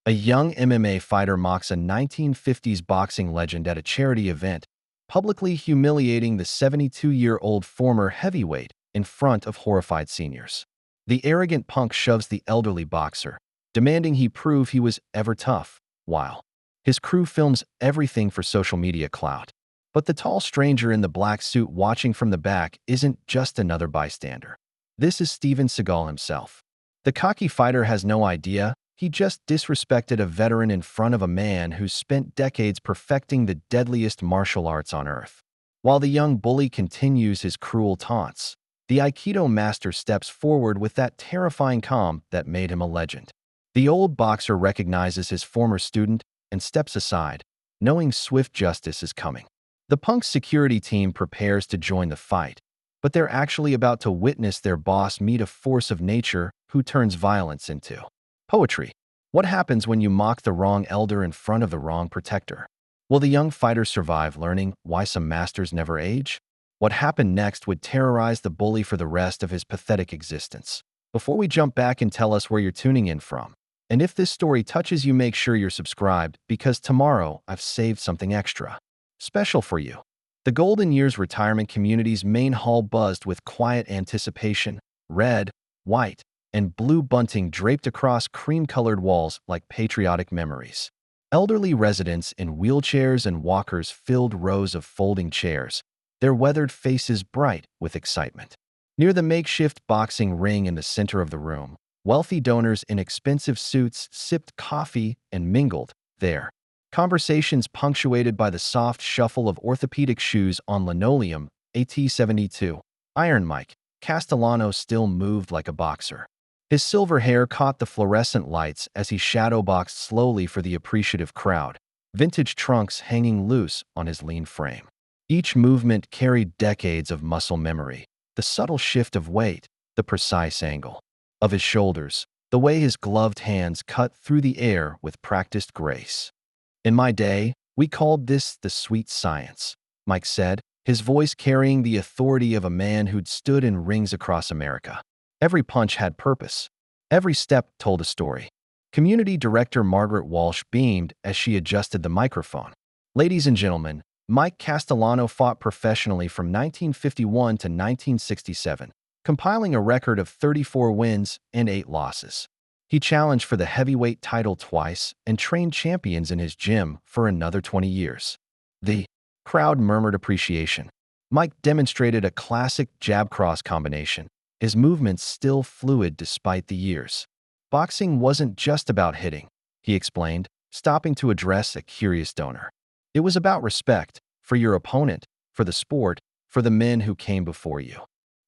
A young MMA fighter mocks a 1950s boxing legend at a charity event, publicly humiliating the 72-year-old former heavyweight in front of horrified seniors. The arrogant punk shoves the elderly boxer, demanding he prove he was ever tough, while his crew films everything for social media clout. But the tall stranger in the black suit watching from the back isn't just another bystander. This is Steven Seagal himself. The cocky fighter has no idea he just disrespected a veteran in front of a man who's spent decades perfecting the deadliest martial arts on earth. While the young bully continues his cruel taunts, the Aikido master steps forward with that terrifying calm that made him a legend. The old boxer recognizes his former student and steps aside, knowing swift justice is coming. The punk's security team prepares to join the fight, but they're actually about to witness their boss meet a force of nature who turns violence into poetry. What happens when you mock the wrong elder in front of the wrong protector? Will the young fighter survive learning why some masters never age? What happened next would terrorize the bully for the rest of his pathetic existence. Before we jump back and tell us where you're tuning in from, and if this story touches you, make sure you're subscribed, because tomorrow I've saved something extra special for you. The Golden Years Retirement Community's main hall buzzed with quiet anticipation, red, white, and blue bunting draped across cream-colored walls like patriotic memories. Elderly residents in wheelchairs and walkers filled rows of folding chairs, their weathered faces bright with excitement. Near the makeshift boxing ring in the center of the room, wealthy donors in expensive suits sipped coffee and mingled there. Conversations punctuated by the soft shuffle of orthopedic shoes on linoleum. AT-72. Iron Mike Castellano still moved like a boxer. His silver hair caught the fluorescent lights as he shadowboxed slowly for the appreciative crowd, vintage trunks hanging loose on his lean frame. Each movement carried decades of muscle memory, the subtle shift of weight, the precise angle of his shoulders, the way his gloved hands cut through the air with practiced grace. In my day, we called this the sweet science, Mike said, his voice carrying the authority of a man who'd stood in rings across America. Every punch had purpose. Every step told a story. Community Director Margaret Walsh beamed as she adjusted the microphone. Ladies and gentlemen, Mike Castellano fought professionally from 1951 to 1967, compiling a record of 34 wins and 8 losses. He challenged for the heavyweight title twice and trained champions in his gym for another 20 years. The crowd murmured appreciation. Mike demonstrated a classic jab-cross combination, his movements still fluid despite the years. Boxing wasn't just about hitting, he explained, stopping to address a curious donor. It was about respect for your opponent, for the sport, for the men who came before you.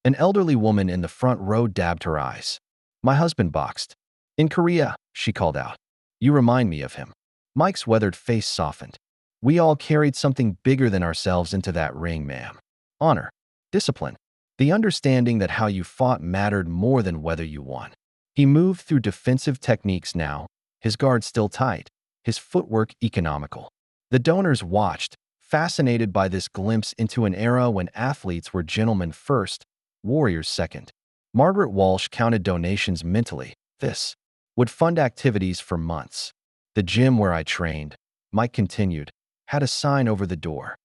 An elderly woman in the front row dabbed her eyes. My husband boxed in Korea, she called out. You remind me of him. Mike's weathered face softened. We all carried something bigger than ourselves into that ring, ma'am. Honor, discipline, the understanding that how you fought mattered more than whether you won. He moved through defensive techniques now, his guard still tight, his footwork economical. The donors watched, fascinated by this glimpse into an era when athletes were gentlemen first, warriors second. Margaret Walsh counted donations mentally. This would fund activities for months. The gym where I trained, Mike continued, had a sign over the door.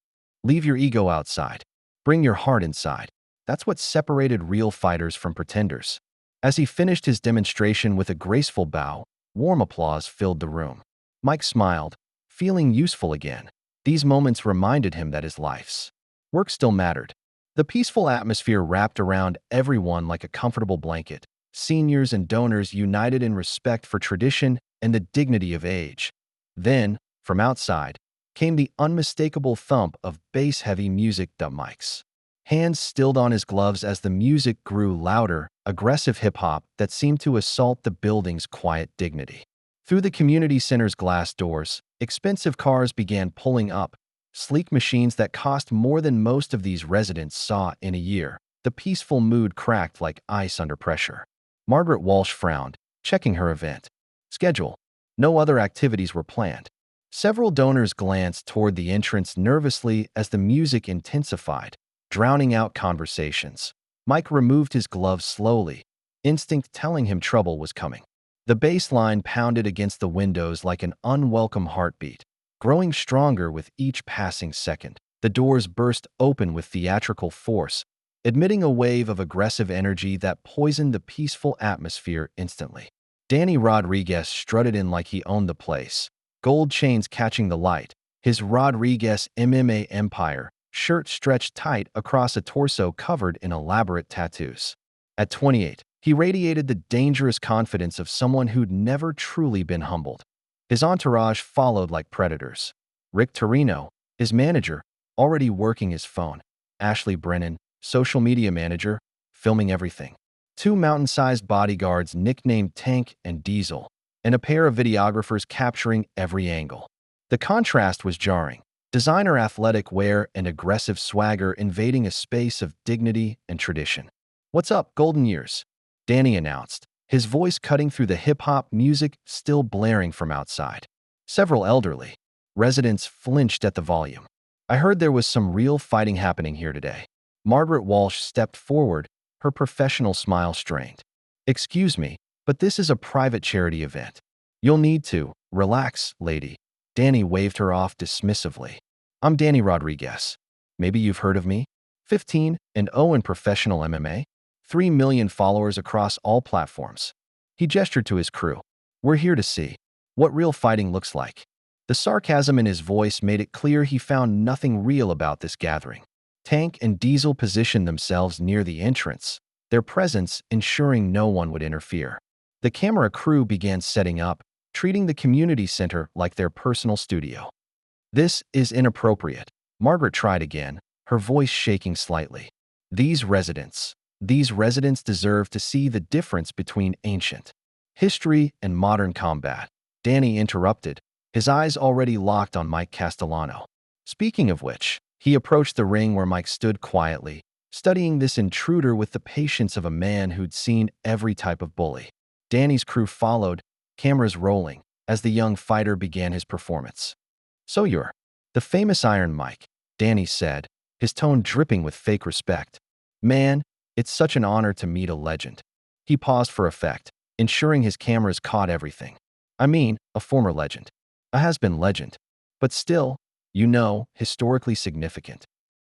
Leave your ego outside. Bring your heart inside. That's what separated real fighters from pretenders. As he finished his demonstration with a graceful bow, warm applause filled the room. Mike smiled, feeling useful again. These moments reminded him that his life's work still mattered. The peaceful atmosphere wrapped around everyone like a comfortable blanket. Seniors and donors united in respect for tradition and the dignity of age. Then, from outside, came the unmistakable thump of bass-heavy music. Mike's hands stilled on his gloves as the music grew louder, aggressive hip-hop that seemed to assault the building's quiet dignity. Through the community center's glass doors, expensive cars began pulling up, sleek machines that cost more than most of these residents saw in a year. The peaceful mood cracked like ice under pressure. Margaret Walsh frowned, checking her event schedule. No other activities were planned. Several donors glanced toward the entrance nervously as the music intensified, drowning out conversations. Mike removed his gloves slowly, instinct telling him trouble was coming. The bass line pounded against the windows like an unwelcome heartbeat, growing stronger with each passing second. The doors burst open with theatrical force, admitting a wave of aggressive energy that poisoned the peaceful atmosphere instantly. Danny Rodriguez strutted in like he owned the place, gold chains catching the light, his Rodriguez MMA empire, shirt stretched tight across a torso covered in elaborate tattoos. At 28, he radiated the dangerous confidence of someone who'd never truly been humbled. His entourage followed like predators. Rick Torino, his manager, already working his phone. Ashley Brennan, social media manager, filming everything. Two mountain-sized bodyguards nicknamed Tank and Diesel, and a pair of videographers capturing every angle. The contrast was jarring. Designer athletic wear and aggressive swagger invading a space of dignity and tradition. "What's up, Golden Years?" Danny announced, his voice cutting through the hip-hop music still blaring from outside. Several elderly residents flinched at the volume. "I heard there was some real fighting happening here today." Margaret Walsh stepped forward, her professional smile strained. "Excuse me, but this is a private charity event. You'll need to relax, lady." Danny waved her off dismissively. "I'm Danny Rodriguez. Maybe you've heard of me? 15 and 0 in professional MMA. 3 million followers across all platforms." He gestured to his crew. "We're here to see what real fighting looks like." The sarcasm in his voice made it clear he found nothing real about this gathering. Tank and Diesel positioned themselves near the entrance, their presence ensuring no one would interfere. The camera crew began setting up, treating the community center like their personal studio. "This is inappropriate." Margaret tried again, her voice shaking slightly. These residents deserve to see the difference between ancient history and modern combat." Danny interrupted, his eyes already locked on Mike Castellano. Speaking of which, he approached the ring where Mike stood quietly, studying this intruder with the patience of a man who'd seen every type of bully. Danny's crew followed, cameras rolling, as the young fighter began his performance. "So you're the famous Iron Mike," Danny said, his tone dripping with fake respect. "Man, it's such an honor to meet a legend." He paused for effect, ensuring his cameras caught everything. "I mean, a former legend. A has-been legend. But still, historically significant."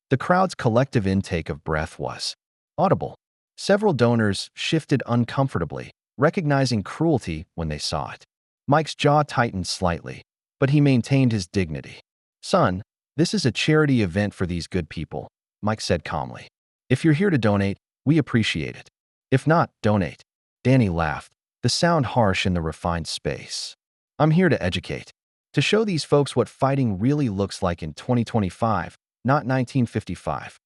The crowd's collective intake of breath was audible. Several donors shifted uncomfortably, recognizing cruelty when they saw it. Mike's jaw tightened slightly, but he maintained his dignity. "Son, this is a charity event for these good people," Mike said calmly. "If you're here to donate, we appreciate it. If not, donate." Danny laughed, the sound harsh in the refined space. "I'm here to educate. To show these folks what fighting really looks like in 2025, not 1955.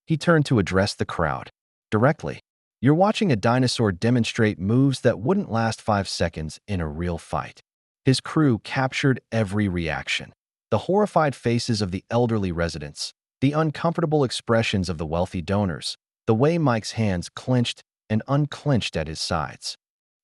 He turned to address the crowd directly. "You're watching a dinosaur demonstrate moves that wouldn't last 5 seconds in a real fight." His crew captured every reaction. The horrified faces of the elderly residents, the uncomfortable expressions of the wealthy donors, the way Mike's hands clenched and unclenched at his sides.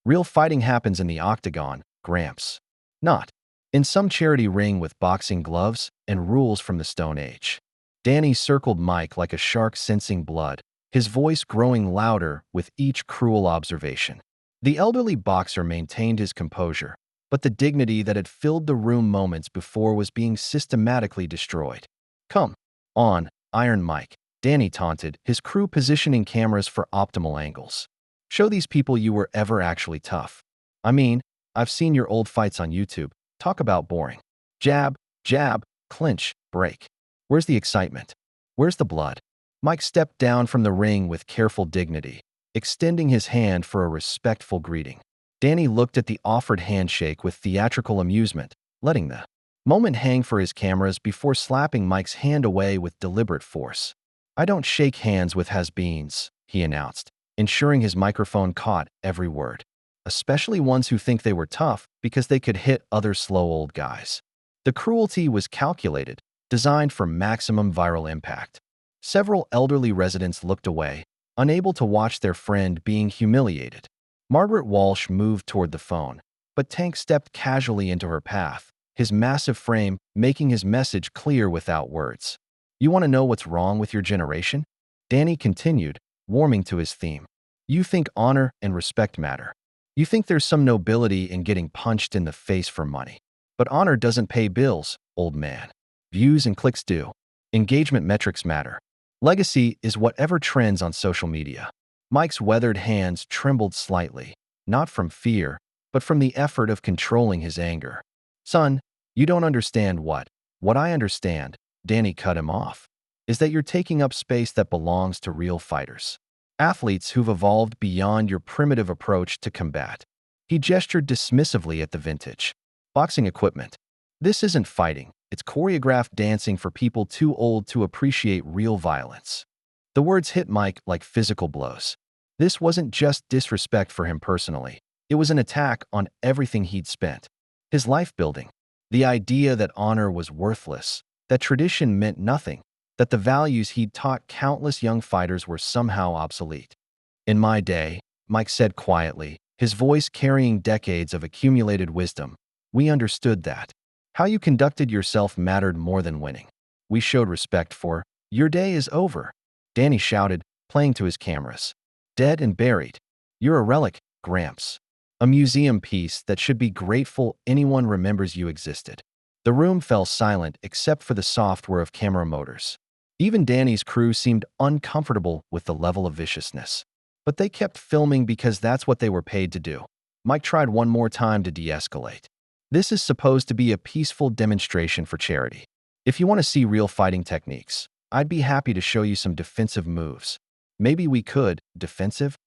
Real fighting happens in the octagon, Gramps. Not in some charity ring with boxing gloves and rules from the Stone Age. Danny circled Mike like a shark sensing blood, his voice growing louder with each cruel observation. The elderly boxer maintained his composure, but the dignity that had filled the room moments before was being systematically destroyed. "Come on, Iron Mike," Danny taunted, his crew positioning cameras for optimal angles. "Show these people you were ever actually tough. I mean, I've seen your old fights on YouTube. Talk about boring. Jab, jab, clinch, break. Where's the excitement? Where's the blood?" Mike stepped down from the ring with careful dignity, extending his hand for a respectful greeting. Danny looked at the offered handshake with theatrical amusement, letting the moment hang for his cameras before slapping Mike's hand away with deliberate force. "I don't shake hands with has-beens," he announced, ensuring his microphone caught every word. "Especially ones who think they were tough because they could hit other slow old guys." The cruelty was calculated, designed for maximum viral impact. Several elderly residents looked away, unable to watch their friend being humiliated. Margaret Walsh moved toward the phone, but Tank stepped casually into her path, his massive frame making his message clear without words. "You want to know what's wrong with your generation?" Danny continued, warming to his theme. "You think honor and respect matter. You think there's some nobility in getting punched in the face for money. But honor doesn't pay bills, old man. Views and clicks do. Engagement metrics matter. Legacy is whatever trends on social media. Mike's weathered hands trembled slightly, not from fear, but from the effort of controlling his anger. Son, you don't understand what. What I understand, Danny cut him off, is that you're taking up space that belongs to real fighters. Athletes who've evolved beyond your primitive approach to combat. He gestured dismissively at the vintage boxing equipment. This isn't fighting, it's choreographed dancing for people too old to appreciate real violence. The words hit Mike like physical blows. This wasn't just disrespect for him personally. It was an attack on everything he'd spent. His life building. The idea that honor was worthless, that tradition meant nothing, that the values he'd taught countless young fighters were somehow obsolete. In my day, Mike said quietly, his voice carrying decades of accumulated wisdom, we understood that. How you conducted yourself mattered more than winning. We showed respect for, your day is over. Danny shouted, playing to his cameras. Dead and buried. You're a relic, Gramps. A museum piece that should be grateful anyone remembers you existed. The room fell silent except for the software of camera motors. Even Danny's crew seemed uncomfortable with the level of viciousness. But they kept filming because that's what they were paid to do. Mike tried one more time to de-escalate. This is supposed to be a peaceful demonstration for charity. If you want to see real fighting techniques, I'd be happy to show you some defensive moves. Maybe we could, defensive?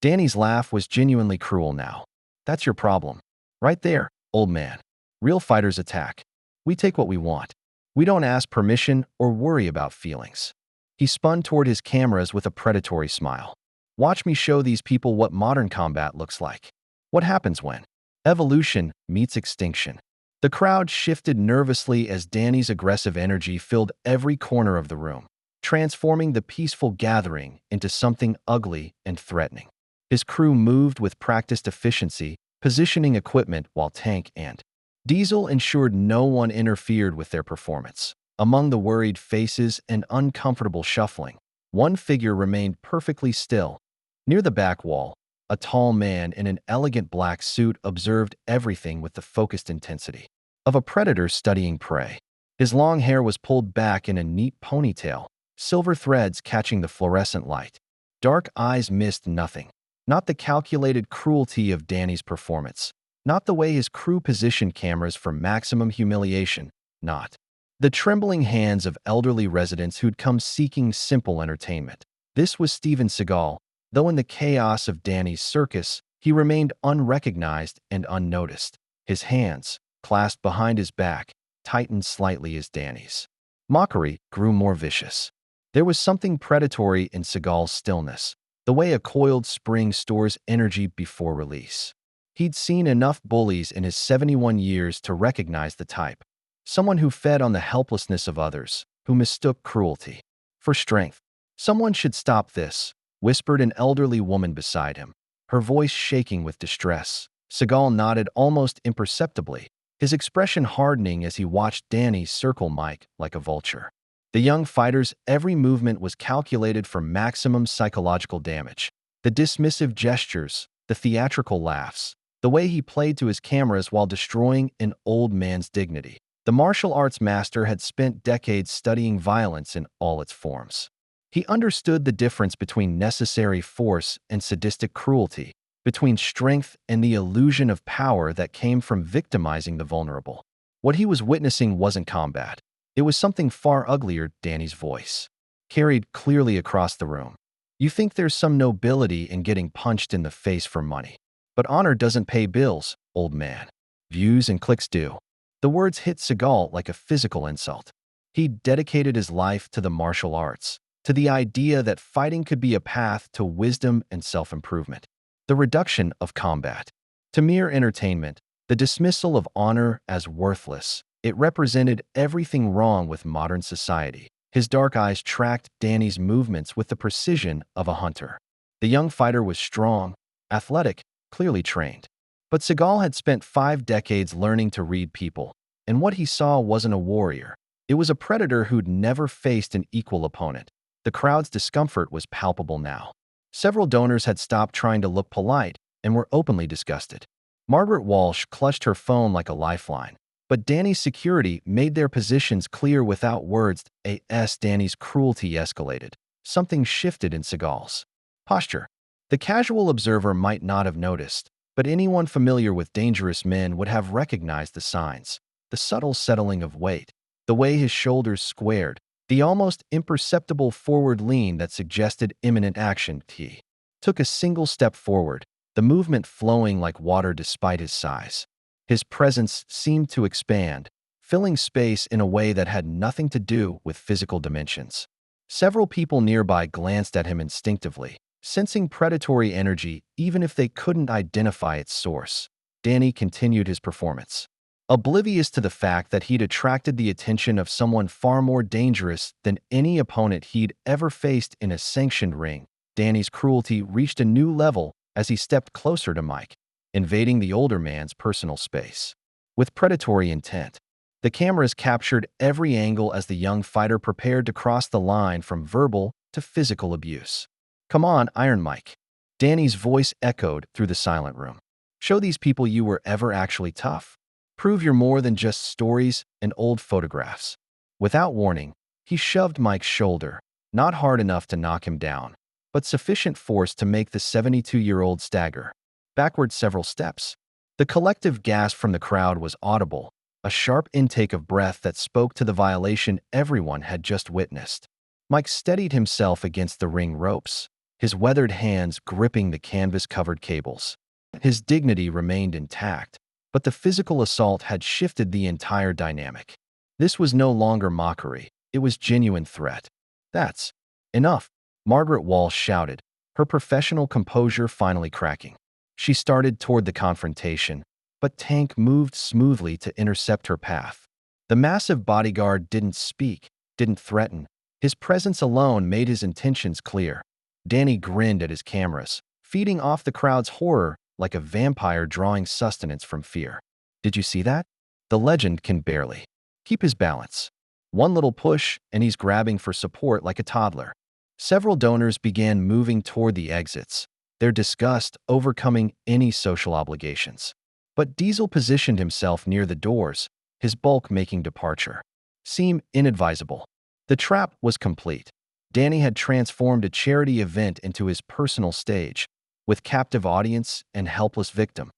Danny's laugh was genuinely cruel now. That's your problem. Right there, old man. Real fighters attack. We take what we want. We don't ask permission or worry about feelings. He spun toward his cameras with a predatory smile. Watch me show these people what modern combat looks like. What happens when evolution meets extinction? The crowd shifted nervously as Danny's aggressive energy filled every corner of the room, transforming the peaceful gathering into something ugly and threatening. His crew moved with practiced efficiency, positioning equipment while tank and Diesel ensured no one interfered with their performance. Among the worried faces and uncomfortable shuffling, one figure remained perfectly still. Near the back wall, a tall man in an elegant black suit observed everything with the focused intensity of a predator studying prey. His long hair was pulled back in a neat ponytail, silver threads catching the fluorescent light. Dark eyes missed nothing. Not the calculated cruelty of Danny's performance. Not the way his crew positioned cameras for maximum humiliation. Not the trembling hands of elderly residents who'd come seeking simple entertainment. This was Steven Seagal. Though in the chaos of Danny's circus, he remained unrecognized and unnoticed. His hands, clasped behind his back, tightened slightly as Danny's mockery grew more vicious. There was something predatory in Seagal's stillness, the way a coiled spring stores energy before release. He'd seen enough bullies in his 71 years to recognize the type. Someone who fed on the helplessness of others, who mistook cruelty for strength. Someone should stop this, whispered an elderly woman beside him, her voice shaking with distress. Seagal nodded almost imperceptibly, his expression hardening as he watched Danny circle Mike like a vulture. The young fighter's every movement was calculated for maximum psychological damage. The dismissive gestures, the theatrical laughs, the way he played to his cameras while destroying an old man's dignity. The martial arts master had spent decades studying violence in all its forms. He understood the difference between necessary force and sadistic cruelty, between strength and the illusion of power that came from victimizing the vulnerable. What he was witnessing wasn't combat. It was something far uglier. Danny's voice carried clearly across the room. You think there's some nobility in getting punched in the face for money. But honor doesn't pay bills, old man. Views and clicks do. The words hit Seagal like a physical insult. He'd dedicated his life to the martial arts, to the idea that fighting could be a path to wisdom and self-improvement. The reduction of combat to mere entertainment, the dismissal of honor as worthless. It represented everything wrong with modern society. His dark eyes tracked Danny's movements with the precision of a hunter. The young fighter was strong, athletic, clearly trained. But Seagal had spent 5 decades learning to read people, and what he saw wasn't a warrior. It was a predator who'd never faced an equal opponent. The crowd's discomfort was palpable now. Several donors had stopped trying to look polite and were openly disgusted. Margaret Walsh clutched her phone like a lifeline, but Danny's security made their positions clear without words. As Danny's cruelty escalated, something shifted in Seagal's posture. The casual observer might not have noticed, but anyone familiar with dangerous men would have recognized the signs. The subtle settling of weight, the way his shoulders squared, the almost imperceptible forward lean that suggested imminent action. He took a single step forward, the movement flowing like water despite his size. His presence seemed to expand, filling space in a way that had nothing to do with physical dimensions. Several people nearby glanced at him instinctively, sensing predatory energy even if they couldn't identify its source. Danny continued his performance, oblivious to the fact that he'd attracted the attention of someone far more dangerous than any opponent he'd ever faced in a sanctioned ring. Danny's cruelty reached a new level as he stepped closer to Mike, invading the older man's personal space. With predatory intent, the cameras captured every angle as the young fighter prepared to cross the line from verbal to physical abuse. "Come on, Iron Mike." Danny's voice echoed through the silent room. "Show these people you were ever actually tough. Prove you're more than just stories and old photographs." Without warning, he shoved Mike's shoulder, not hard enough to knock him down, but sufficient force to make the 72-year-old stagger backward several steps. The collective gasp from the crowd was audible, a sharp intake of breath that spoke to the violation everyone had just witnessed. Mike steadied himself against the ring ropes, his weathered hands gripping the canvas-covered cables. His dignity remained intact, but the physical assault had shifted the entire dynamic. This was no longer mockery, it was genuine threat. "That's enough," Margaret Walsh shouted, her professional composure finally cracking. She started toward the confrontation, but Tank moved smoothly to intercept her path. The massive bodyguard didn't speak, didn't threaten. His presence alone made his intentions clear. Danny grinned at his cameras, feeding off the crowd's horror like a vampire drawing sustenance from fear. "Did you see that? The legend can barely keep his balance. One little push, and he's grabbing for support like a toddler." Several donors began moving toward the exits, their disgust overcoming any social obligations. But Diesel positioned himself near the doors, his bulk making departure seem inadvisable. The trap was complete. Danny had transformed a charity event into his personal stage, with captive audience and helpless victim.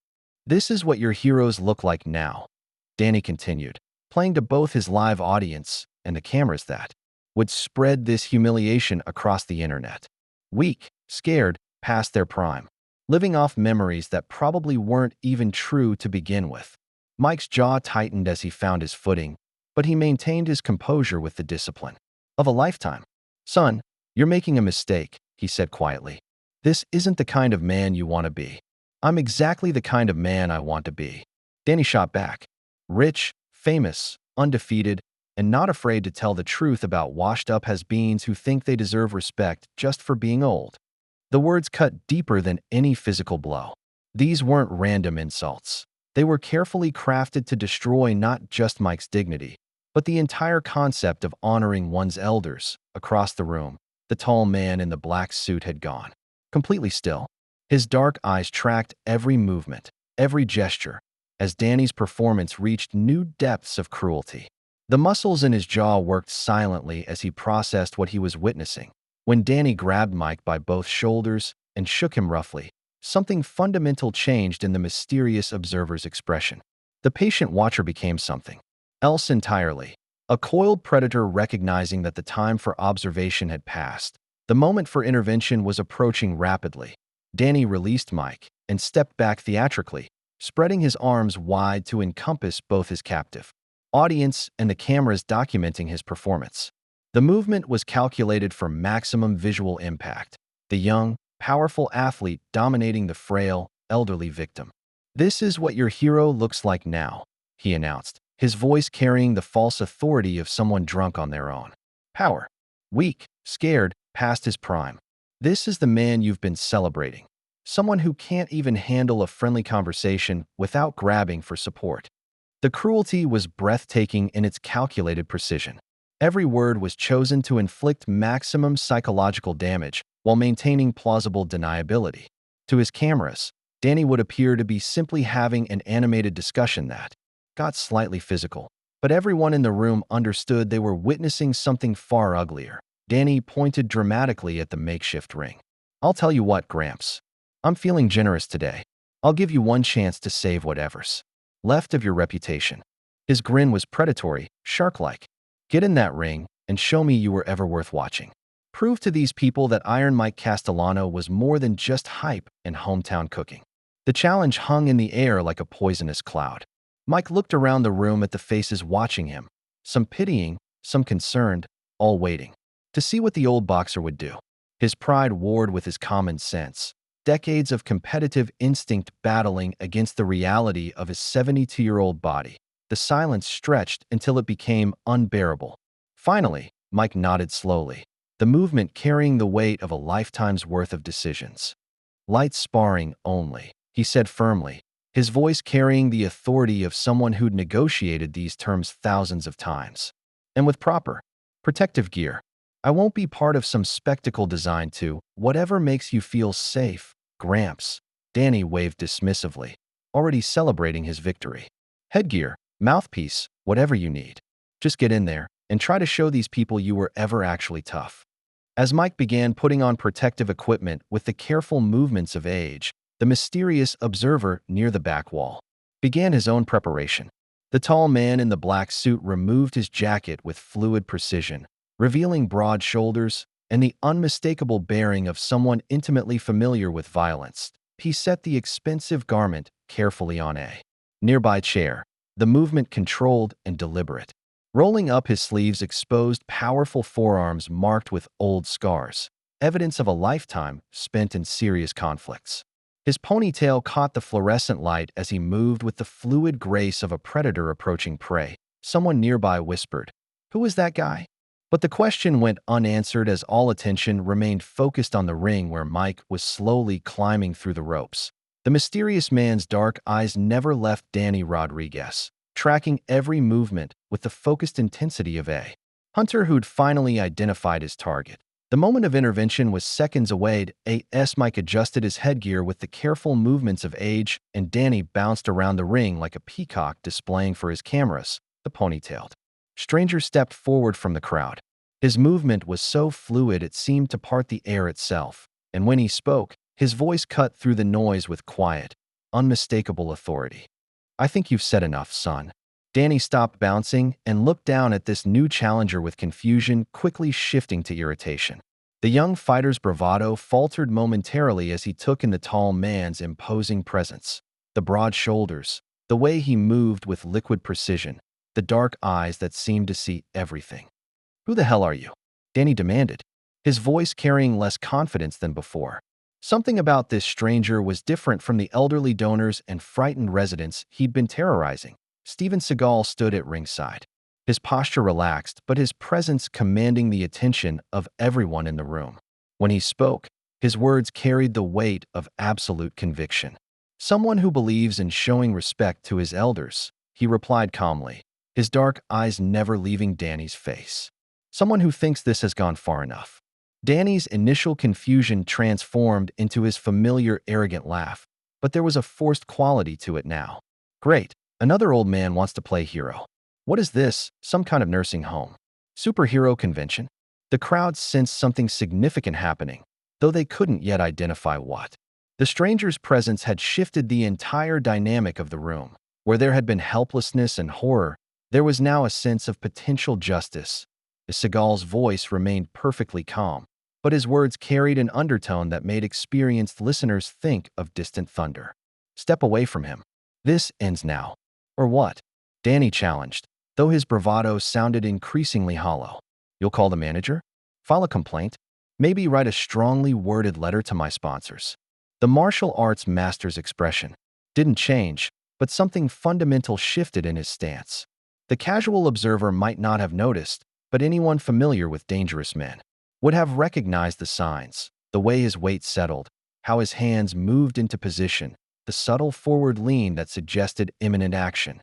"This is what your heroes look like now," Danny continued, playing to both his live audience and the cameras that would spread this humiliation across the internet. Weak, scared, past their prime, living off memories that probably weren't even true to begin with. Mike's jaw tightened as he found his footing, but he maintained his composure with the discipline of a lifetime. "Son, you're making a mistake," he said quietly. "This isn't the kind of man you want to be." "I'm exactly the kind of man I want to be," Danny shot back. Rich, famous, undefeated, and not afraid to tell the truth about washed-up has-beens who think they deserve respect just for being old. The words cut deeper than any physical blow. These weren't random insults. They were carefully crafted to destroy not just Mike's dignity, but the entire concept of honoring one's elders. Across the room, the tall man in the black suit had gone completely still. His dark eyes tracked every movement, every gesture, as Danny's performance reached new depths of cruelty. The muscles in his jaw worked silently as he processed what he was witnessing. When Danny grabbed Mike by both shoulders and shook him roughly, something fundamental changed in the mysterious observer's expression. The patient watcher became something else entirely. A coiled predator recognizing that the time for observation had passed. The moment for intervention was approaching rapidly. Danny released Mike and stepped back theatrically, spreading his arms wide to encompass both his captive audience and the cameras documenting his performance. The movement was calculated for maximum visual impact, the young, powerful athlete dominating the frail, elderly victim. "This is what your hero looks like now," he announced, his voice carrying the false authority of someone drunk on their own power. Weak, scared, past his prime. This is the man you've been celebrating. Someone who can't even handle a friendly conversation without grabbing for support. The cruelty was breathtaking in its calculated precision. Every word was chosen to inflict maximum psychological damage while maintaining plausible deniability. To his cameras, Danny would appear to be simply having an animated discussion that got slightly physical. But everyone in the room understood they were witnessing something far uglier. Danny pointed dramatically at the makeshift ring. "I'll tell you what, Gramps. I'm feeling generous today. I'll give you one chance to save whatever's left of your reputation." His grin was predatory, shark-like. "Get in that ring and show me you were ever worth watching. Prove to these people that Iron Mike Castellano was more than just hype and hometown cooking." The challenge hung in the air like a poisonous cloud. Mike looked around the room at the faces watching him, some pitying, some concerned, all waiting to see what the old boxer would do. His pride warred with his common sense, decades of competitive instinct battling against the reality of his 72-year-old body. The silence stretched until it became unbearable. Finally, Mike nodded slowly, the movement carrying the weight of a lifetime's worth of decisions. "Light sparring only," he said firmly, his voice carrying the authority of someone who'd negotiated these terms thousands of times. "And with proper protective gear. I won't be part of some spectacle designed to whatever makes you feel safe, Gramps." Danny waved dismissively, already celebrating his victory. "Headgear, mouthpiece, whatever you need. Just get in there and try to show these people you were ever actually tough." As Mike began putting on protective equipment with the careful movements of age, the mysterious observer near the back wall began his own preparation. The tall man in the black suit removed his jacket with fluid precision, revealing broad shoulders and the unmistakable bearing of someone intimately familiar with violence. He set the expensive garment carefully on a nearby chair, the movement controlled and deliberate. Rolling up his sleeves exposed powerful forearms marked with old scars, evidence of a lifetime spent in serious conflicts. His ponytail caught the fluorescent light as he moved with the fluid grace of a predator approaching prey. Someone nearby whispered, "Who is that guy?" But the question went unanswered as all attention remained focused on the ring where Mike was slowly climbing through the ropes. The mysterious man's dark eyes never left Danny Rodriguez, tracking every movement with the focused intensity of a hunter who'd finally identified his target. The moment of intervention was seconds away. Mike adjusted his headgear with the careful movements of age, and Danny bounced around the ring like a peacock displaying for his cameras, the ponytailed stranger stepped forward from the crowd. His movement was so fluid it seemed to part the air itself, and when he spoke, his voice cut through the noise with quiet, unmistakable authority. "I think you've said enough, son." Danny stopped bouncing and looked down at this new challenger with confusion quickly shifting to irritation. The young fighter's bravado faltered momentarily as he took in the tall man's imposing presence. The broad shoulders, the way he moved with liquid precision, the dark eyes that seemed to see everything. "Who the hell are you?" Danny demanded, his voice carrying less confidence than before. Something about this stranger was different from the elderly donors and frightened residents he'd been terrorizing. Steven Seagal stood at ringside, his posture relaxed, but his presence commanding the attention of everyone in the room. When he spoke, his words carried the weight of absolute conviction. "Someone who believes in showing respect to his elders," he replied calmly, his dark eyes never leaving Danny's face. "Someone who thinks this has gone far enough." Danny's initial confusion transformed into his familiar arrogant laugh, but there was a forced quality to it now. "Great, another old man wants to play hero. What is this, some kind of nursing home? Superhero convention?" The crowd sensed something significant happening, though they couldn't yet identify what. The stranger's presence had shifted the entire dynamic of the room. Where there had been helplessness and horror, there was now a sense of potential justice. Seagal's voice remained perfectly calm, but his words carried an undertone that made experienced listeners think of distant thunder. "Step away from him. This ends now." "Or what?" Danny challenged, though his bravado sounded increasingly hollow. "You'll call the manager? File a complaint? Maybe write a strongly worded letter to my sponsors?" The martial arts master's expression didn't change, but something fundamental shifted in his stance. The casual observer might not have noticed, but anyone familiar with dangerous men would have recognized the signs, the way his weight settled, how his hands moved into position, the subtle forward lean that suggested imminent action.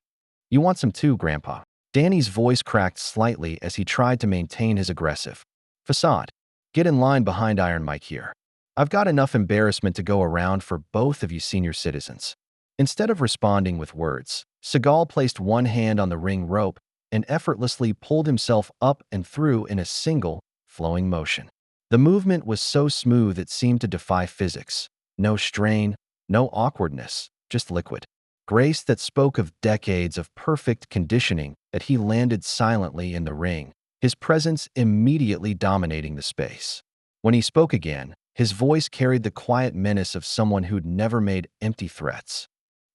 "You want some too, Grandpa?" Danny's voice cracked slightly as he tried to maintain his aggressive facade. "Get in line behind Iron Mike here. I've got enough embarrassment to go around for both of you senior citizens." Instead of responding with words, Seagal placed one hand on the ring rope and effortlessly pulled himself up and through in a single, flowing motion. The movement was so smooth it seemed to defy physics. No strain, no awkwardness, just liquid grace that spoke of decades of perfect conditioning. That he landed silently in the ring, his presence immediately dominating the space. When he spoke again, his voice carried the quiet menace of someone who'd never made empty threats.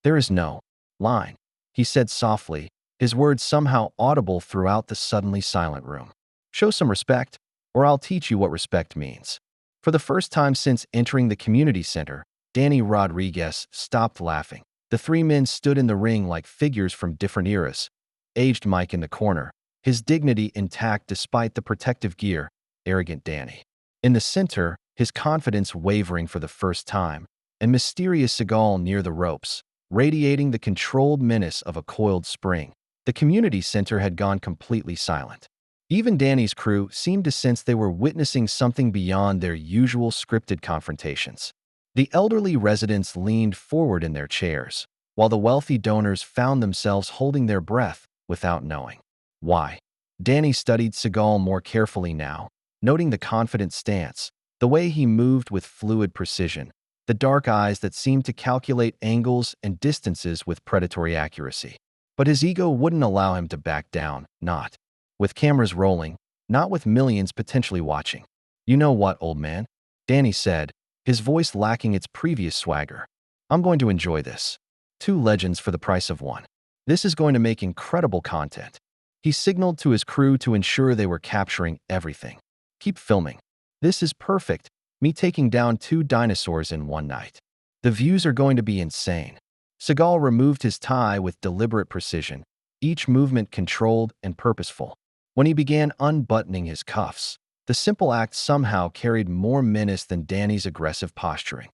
"There is no line," he said softly, his words somehow audible throughout the suddenly silent room. "Show some respect, or I'll teach you what respect means." For the first time since entering the community center, Danny Rodriguez stopped laughing. The three men stood in the ring like figures from different eras. Aged Mike in the corner, his dignity intact despite the protective gear, arrogant Danny. In the center, his confidence wavering for the first time, and mysterious Seagal near the ropes, radiating the controlled menace of a coiled spring. The community center had gone completely silent. Even Danny's crew seemed to sense they were witnessing something beyond their usual scripted confrontations. The elderly residents leaned forward in their chairs, while the wealthy donors found themselves holding their breath without knowing why. Danny studied Seagal more carefully now, noting the confident stance, the way he moved with fluid precision, the dark eyes that seemed to calculate angles and distances with predatory accuracy. But his ego wouldn't allow him to back down, not with cameras rolling, not with millions potentially watching. "You know what, old man?" Danny said, his voice lacking its previous swagger. "I'm going to enjoy this. Two legends for the price of one. This is going to make incredible content." He signaled to his crew to ensure they were capturing everything. "Keep filming. This is perfect, me taking down two dinosaurs in one night. The views are going to be insane." Seagal removed his tie with deliberate precision, each movement controlled and purposeful. When he began unbuttoning his cuffs, the simple act somehow carried more menace than Danny's aggressive posturing.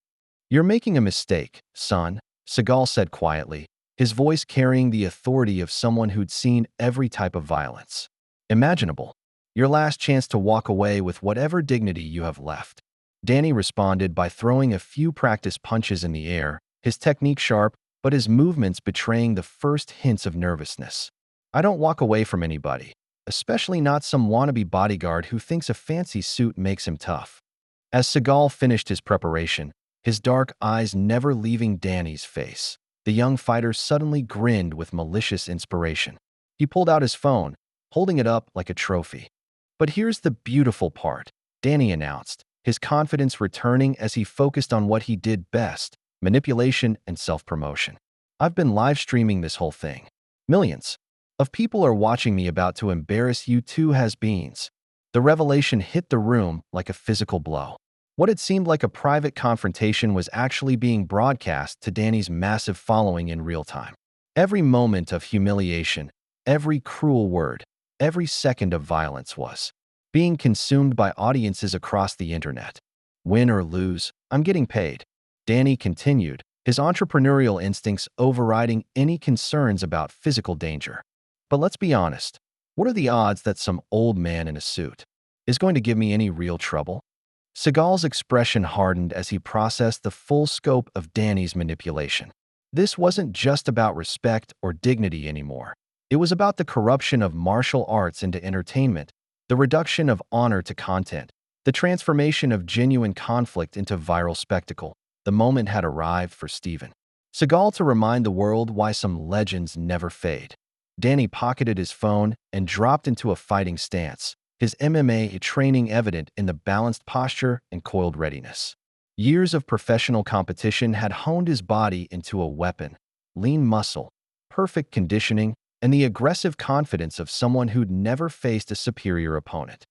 "You're making a mistake, son," Seagal said quietly, his voice carrying the authority of someone who'd seen every type of violence imaginable. "Your last chance to walk away with whatever dignity you have left." Danny responded by throwing a few practice punches in the air, his technique sharp, but his movements betraying the first hints of nervousness. "I don't walk away from anybody, especially not some wannabe bodyguard who thinks a fancy suit makes him tough." As Seagal finished his preparation, his dark eyes never leaving Danny's face, the young fighter suddenly grinned with malicious inspiration. He pulled out his phone, holding it up like a trophy. "But here's the beautiful part," Danny announced, his confidence returning as he focused on what he did best, manipulation and self-promotion. "I've been live streaming this whole thing. Millions of people are watching me about to embarrass you two has-beens." The revelation hit the room like a physical blow. What had seemed like a private confrontation was actually being broadcast to Danny's massive following in real time. Every moment of humiliation, every cruel word, every second of violence was being consumed by audiences across the internet. "Win or lose, I'm getting paid," Danny continued, his entrepreneurial instincts overriding any concerns about physical danger. "But let's be honest, what are the odds that some old man in a suit is going to give me any real trouble?" Seagal's expression hardened as he processed the full scope of Danny's manipulation. This wasn't just about respect or dignity anymore. It was about the corruption of martial arts into entertainment, the reduction of honor to content, the transformation of genuine conflict into viral spectacle. The moment had arrived for Steven Seagal to remind the world why some legends never fade. Danny pocketed his phone and dropped into a fighting stance, his MMA training evident in the balanced posture and coiled readiness. Years of professional competition had honed his body into a weapon, lean muscle, perfect conditioning, and the aggressive confidence of someone who'd never faced a superior opponent.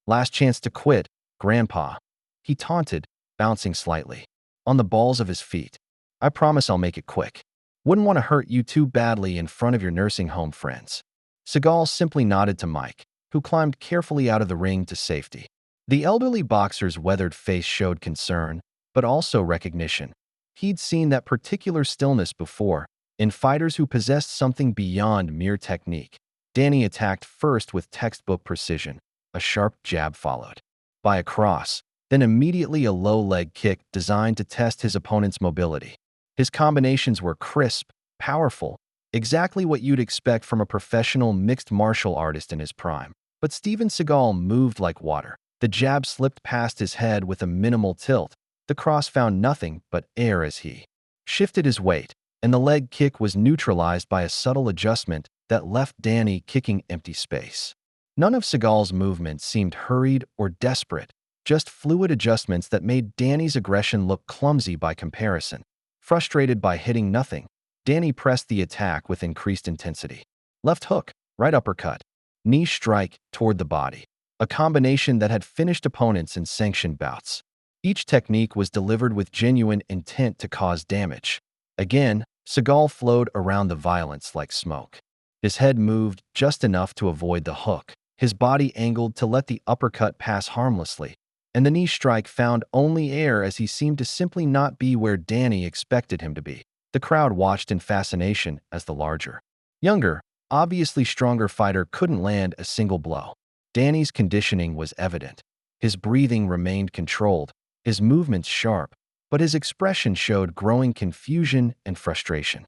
"Last chance to quit, Grandpa," he taunted, bouncing slightly on the balls of his feet. "I promise I'll make it quick. Wouldn't want to hurt you too badly in front of your nursing home friends." Seagal simply nodded to Mike, who climbed carefully out of the ring to safety. The elderly boxer's weathered face showed concern, but also recognition. He'd seen that particular stillness before, in fighters who possessed something beyond mere technique. Danny attacked first with textbook precision. A sharp jab followed by a cross, then immediately a low leg kick designed to test his opponent's mobility. His combinations were crisp, powerful, exactly what you'd expect from a professional mixed martial artist in his prime. But Steven Seagal moved like water. The jab slipped past his head with a minimal tilt. The cross found nothing but air as he shifted his weight, and the leg kick was neutralized by a subtle adjustment that left Danny kicking empty space. None of Seagal's movements seemed hurried or desperate, just fluid adjustments that made Danny's aggression look clumsy by comparison. Frustrated by hitting nothing, Danny pressed the attack with increased intensity. Left hook, right uppercut, knee strike toward the body, a combination that had finished opponents in sanctioned bouts. Each technique was delivered with genuine intent to cause damage. Again, Seagal flowed around the violence like smoke. His head moved just enough to avoid the hook, his body angled to let the uppercut pass harmlessly, and the knee strike found only air as he seemed to simply not be where Danny expected him to be. The crowd watched in fascination as the larger, younger, obviously stronger fighter couldn't land a single blow. Danny's conditioning was evident. His breathing remained controlled, his movements sharp, but his expression showed growing confusion and frustration.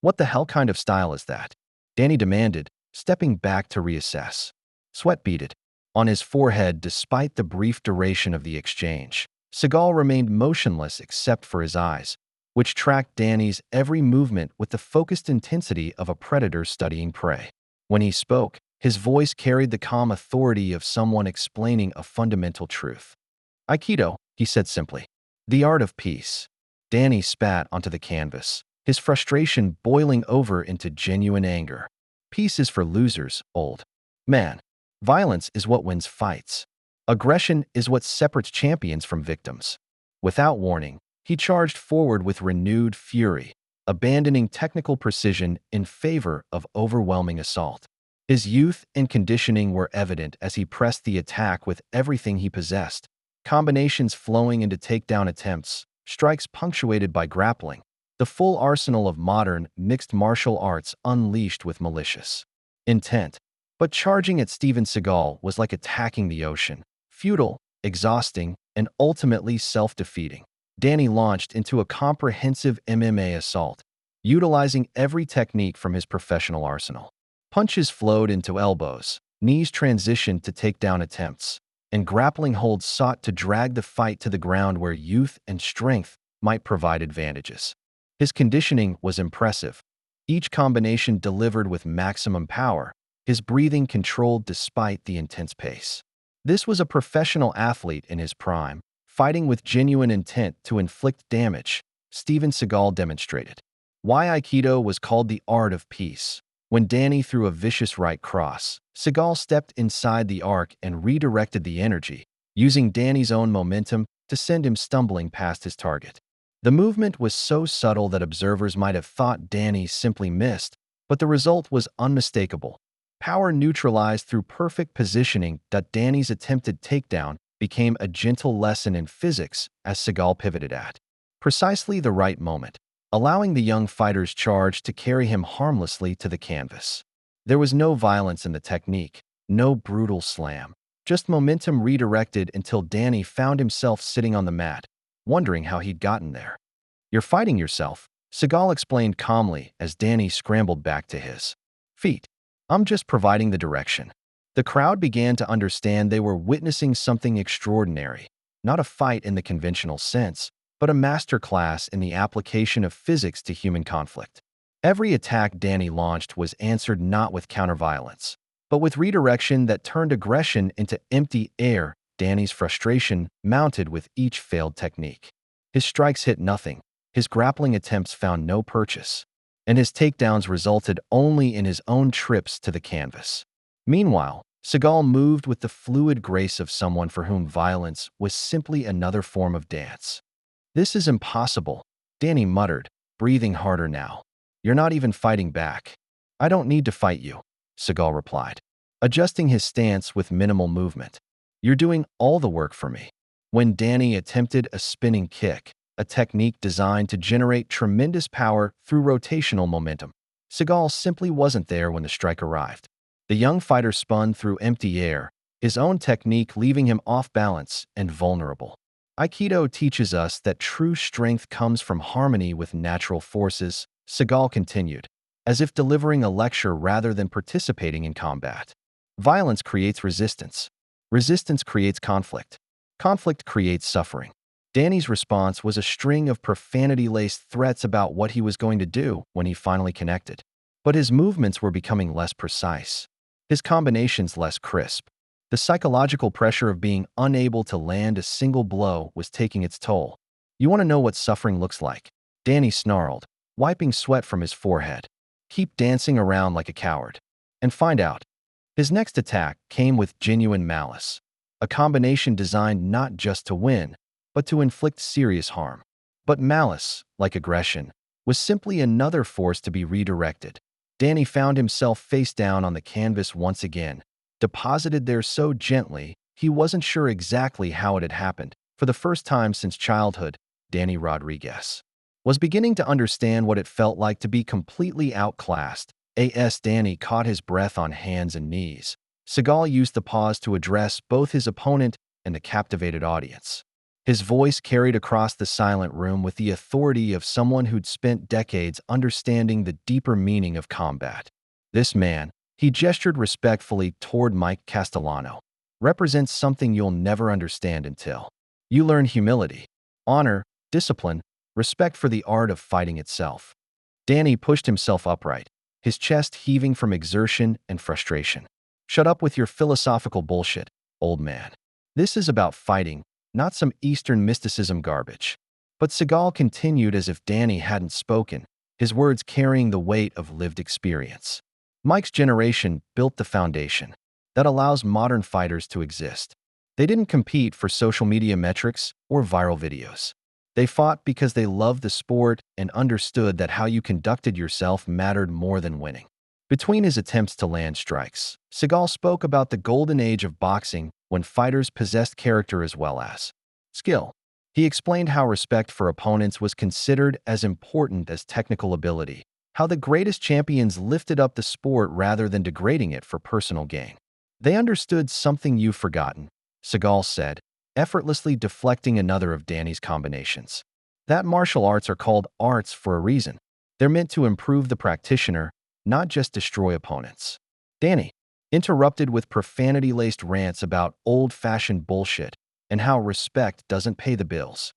"What the hell kind of style is that?" Danny demanded, stepping back to reassess. Sweat beaded on his forehead despite the brief duration of the exchange. Seagal remained motionless except for his eyes, which tracked Danny's every movement with the focused intensity of a predator studying prey. When he spoke, his voice carried the calm authority of someone explaining a fundamental truth. "Aikido," he said simply. "The art of peace." Danny spat onto the canvas, his frustration boiling over into genuine anger. "Peace is for losers, old man. Violence is what wins fights. Aggression is what separates champions from victims." Without warning, he charged forward with renewed fury, abandoning technical precision in favor of overwhelming assault. His youth and conditioning were evident as he pressed the attack with everything he possessed, combinations flowing into takedown attempts, strikes punctuated by grappling, the full arsenal of modern, mixed martial arts unleashed with malicious intent. But charging at Steven Seagal was like attacking the ocean, futile, exhausting, and ultimately self-defeating. Danny launched into a comprehensive MMA assault, utilizing every technique from his professional arsenal. Punches flowed into elbows, knees transitioned to takedown attempts, and grappling holds sought to drag the fight to the ground where youth and strength might provide advantages. His conditioning was impressive, each combination delivered with maximum power, his breathing controlled despite the intense pace. This was a professional athlete in his prime, fighting with genuine intent to inflict damage. Steven Seagal demonstrated why Aikido was called the art of peace. When Danny threw a vicious right cross, Seagal stepped inside the arc and redirected the energy, using Danny's own momentum to send him stumbling past his target. The movement was so subtle that observers might have thought Danny simply missed, but the result was unmistakable. Power neutralized through perfect positioning. Danny's attempted takedown became a gentle lesson in physics as Seagal pivoted at precisely the right moment, allowing the young fighter's charge to carry him harmlessly to the canvas. There was no violence in the technique, no brutal slam, just momentum redirected until Danny found himself sitting on the mat, wondering how he'd gotten there. "You're fighting yourself," Seagal explained calmly as Danny scrambled back to his feet. "I'm just providing the direction." The crowd began to understand they were witnessing something extraordinary, not a fight in the conventional sense, but a masterclass in the application of physics to human conflict. Every attack Danny launched was answered not with counterviolence, but with redirection that turned aggression into empty air. Danny's frustration mounted with each failed technique. His strikes hit nothing, his grappling attempts found no purchase, and his takedowns resulted only in his own trips to the canvas. Meanwhile, Seagal moved with the fluid grace of someone for whom violence was simply another form of dance. "This is impossible," Danny muttered, breathing harder now. "You're not even fighting back." "I don't need to fight you," Seagal replied, adjusting his stance with minimal movement. "You're doing all the work for me." When Danny attempted a spinning kick, a technique designed to generate tremendous power through rotational momentum, Seagal simply wasn't there when the strike arrived. The young fighter spun through empty air, his own technique leaving him off balance and vulnerable. Aikido teaches us that true strength comes from harmony with natural forces, Seagal continued, as if delivering a lecture rather than participating in combat. Violence creates resistance. Resistance creates conflict. Conflict creates suffering. Danny's response was a string of profanity-laced threats about what he was going to do when he finally connected. But his movements were becoming less precise. His combinations less crisp. The psychological pressure of being unable to land a single blow was taking its toll. You want to know what suffering looks like? Danny snarled, wiping sweat from his forehead. Keep dancing around like a coward. And find out. His next attack came with genuine malice. A combination designed not just to win, but to inflict serious harm. But malice, like aggression, was simply another force to be redirected. Danny found himself face down on the canvas once again, deposited there so gently he wasn't sure exactly how it had happened. For the first time since childhood, Danny Rodriguez was beginning to understand what it felt like to be completely outclassed. Danny caught his breath on hands and knees. Seagal used the pause to address both his opponent and the captivated audience. His voice carried across the silent room with the authority of someone who'd spent decades understanding the deeper meaning of combat. This man, he gestured respectfully toward Mike Castellano, represents something you'll never understand until you learn humility, honor, discipline, respect for the art of fighting itself. Danny pushed himself upright, his chest heaving from exertion and frustration. Shut up with your philosophical bullshit, old man. This is about fighting, not some Eastern mysticism garbage. But Seagal continued as if Danny hadn't spoken, his words carrying the weight of lived experience. Mike's generation built the foundation that allows modern fighters to exist. They didn't compete for social media metrics or viral videos. They fought because they loved the sport and understood that how you conducted yourself mattered more than winning. Between his attempts to land strikes, Seagal spoke about the golden age of boxing when fighters possessed character as well as skill. He explained how respect for opponents was considered as important as technical ability, how the greatest champions lifted up the sport rather than degrading it for personal gain. They understood something you've forgotten, Seagal said, effortlessly deflecting another of Danny's combinations. That martial arts are called arts for a reason. They're meant to improve the practitioner, not just destroy opponents. Danny interrupted with profanity-laced rants about old-fashioned bullshit and how respect doesn't pay the bills.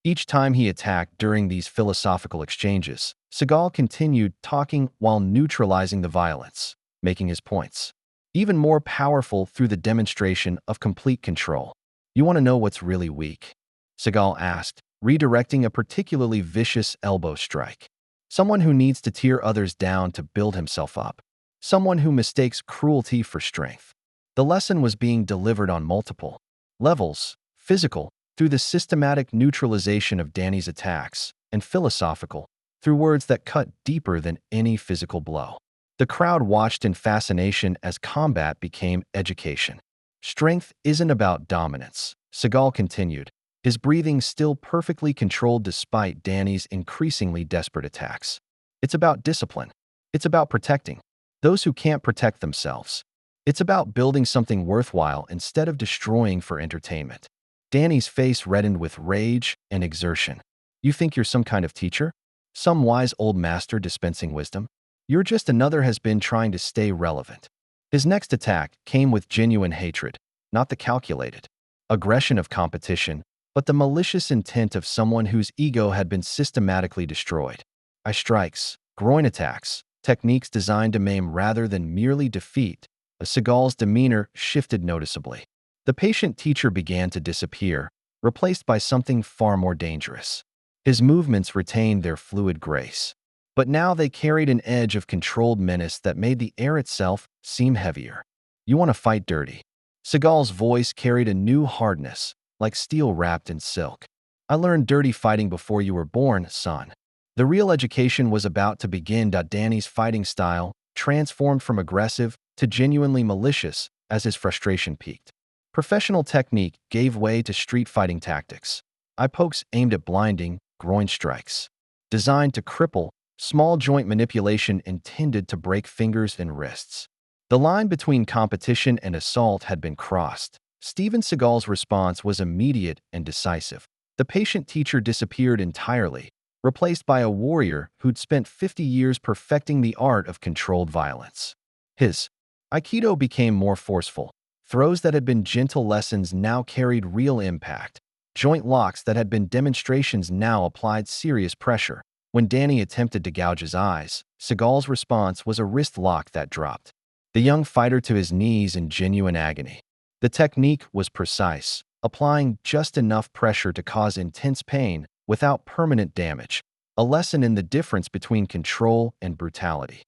Each time he attacked during these philosophical exchanges, Seagal continued talking while neutralizing the violence, making his points even more powerful through the demonstration of complete control. You want to know what's really weak? Seagal asked, redirecting a particularly vicious elbow strike. Someone who needs to tear others down to build himself up. Someone who mistakes cruelty for strength. The lesson was being delivered on multiple levels, physical, through the systematic neutralization of Danny's attacks, and philosophical, through words that cut deeper than any physical blow. The crowd watched in fascination as combat became education. Strength isn't about dominance, Seagal continued, his breathing still perfectly controlled despite Danny's increasingly desperate attacks. It's about discipline. It's about protecting those who can't protect themselves. It's about building something worthwhile instead of destroying for entertainment. Danny's face reddened with rage and exertion. You think you're some kind of teacher? Some wise old master dispensing wisdom? You're just another has been trying to stay relevant. His next attack came with genuine hatred, not the calculated aggression of competition, but the malicious intent of someone whose ego had been systematically destroyed. Eye strikes, groin attacks, techniques designed to maim rather than merely defeat. Seagal's demeanor shifted noticeably. The patient teacher began to disappear, replaced by something far more dangerous. His movements retained their fluid grace, but now they carried an edge of controlled menace that made the air itself seem heavier. You want to fight dirty? Seagal's voice carried a new hardness, like steel wrapped in silk. I learned dirty fighting before you were born, son. The real education was about to begin. Danny's fighting style transformed from aggressive to genuinely malicious as his frustration peaked. Professional technique gave way to street fighting tactics. Eye pokes aimed at blinding, groin strikes designed to cripple, small joint manipulation intended to break fingers and wrists. The line between competition and assault had been crossed. Steven Seagal's response was immediate and decisive. The patient-teacher disappeared entirely, replaced by a warrior who'd spent 50 years perfecting the art of controlled violence. His Aikido became more forceful. Throws that had been gentle lessons now carried real impact. Joint locks that had been demonstrations now applied serious pressure. When Danny attempted to gouge his eyes, Seagal's response was a wrist lock that dropped the young fighter to his knees in genuine agony. The technique was precise, applying just enough pressure to cause intense pain without permanent damage, a lesson in the difference between control and brutality.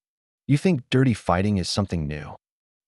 You think dirty fighting is something new?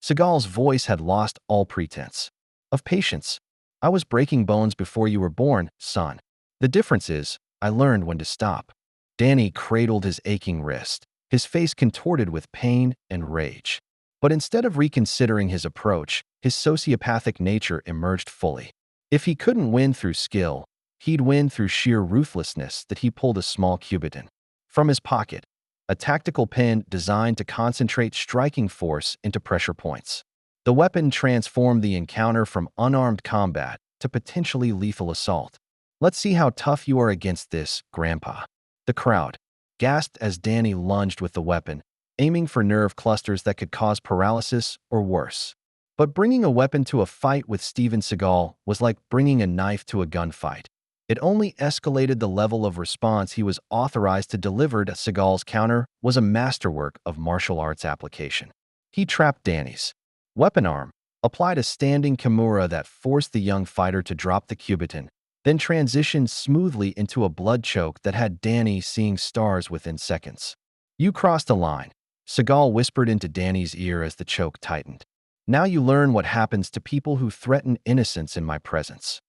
Seagal's voice had lost all pretense of patience. I was breaking bones before you were born, son. The difference is, I learned when to stop. Danny cradled his aching wrist, his face contorted with pain and rage. But instead of reconsidering his approach, his sociopathic nature emerged fully. If he couldn't win through skill, he'd win through sheer ruthlessness. That he pulled a small cubiton from his pocket, a tactical pen designed to concentrate striking force into pressure points. The weapon transformed the encounter from unarmed combat to potentially lethal assault. Let's see how tough you are against this, Grandpa. The crowd gasped as Danny lunged with the weapon, aiming for nerve clusters that could cause paralysis or worse. But bringing a weapon to a fight with Steven Seagal was like bringing a knife to a gunfight. It only escalated the level of response he was authorized to deliver. Seagal's counter was a masterwork of martial arts application. He trapped Danny's weapon arm, applied a standing kimura that forced the young fighter to drop the cubiton, then transitioned smoothly into a blood choke that had Danny seeing stars within seconds. You crossed a line, Seagal whispered into Danny's ear as the choke tightened. Now you learn what happens to people who threaten innocence in my presence.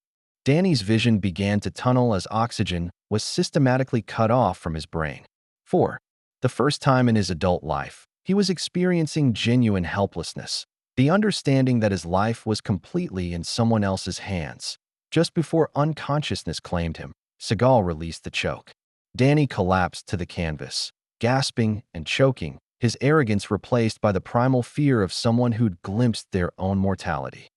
Danny's vision began to tunnel as oxygen was systematically cut off from his brain. For the first time in his adult life, he was experiencing genuine helplessness, the understanding that his life was completely in someone else's hands. Just before unconsciousness claimed him, Seagal released the choke. Danny collapsed to the canvas, gasping and choking, his arrogance replaced by the primal fear of someone who'd glimpsed their own mortality.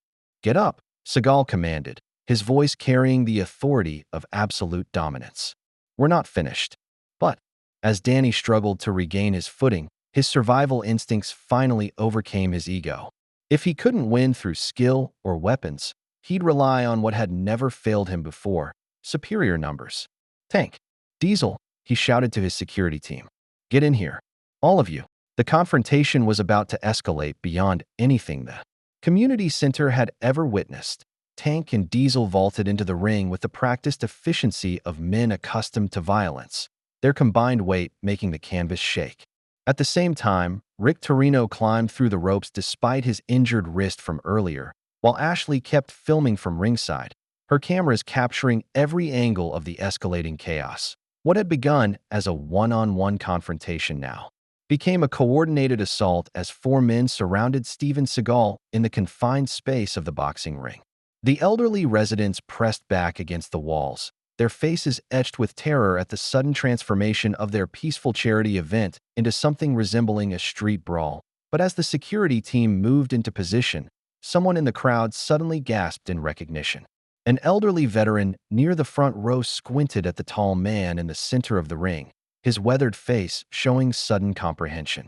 Get up, Seagal commanded, his voice carrying the authority of absolute dominance. We're not finished. But, as Danny struggled to regain his footing, his survival instincts finally overcame his ego. If he couldn't win through skill or weapons, he'd rely on what had never failed him before: superior numbers. Tank, Diesel, he shouted to his security team. Get in here. All of you. The confrontation was about to escalate beyond anything the community center had ever witnessed. Tank and Diesel vaulted into the ring with the practiced efficiency of men accustomed to violence, their combined weight making the canvas shake. At the same time, Rick Torino climbed through the ropes despite his injured wrist from earlier, while Ashley kept filming from ringside, her cameras capturing every angle of the escalating chaos. What had begun as a one-on-one confrontation now became a coordinated assault as four men surrounded Steven Seagal in the confined space of the boxing ring. The elderly residents pressed back against the walls, their faces etched with terror at the sudden transformation of their peaceful charity event into something resembling a street brawl. But as the security team moved into position, someone in the crowd suddenly gasped in recognition. An elderly veteran near the front row squinted at the tall man in the center of the ring, his weathered face showing sudden comprehension.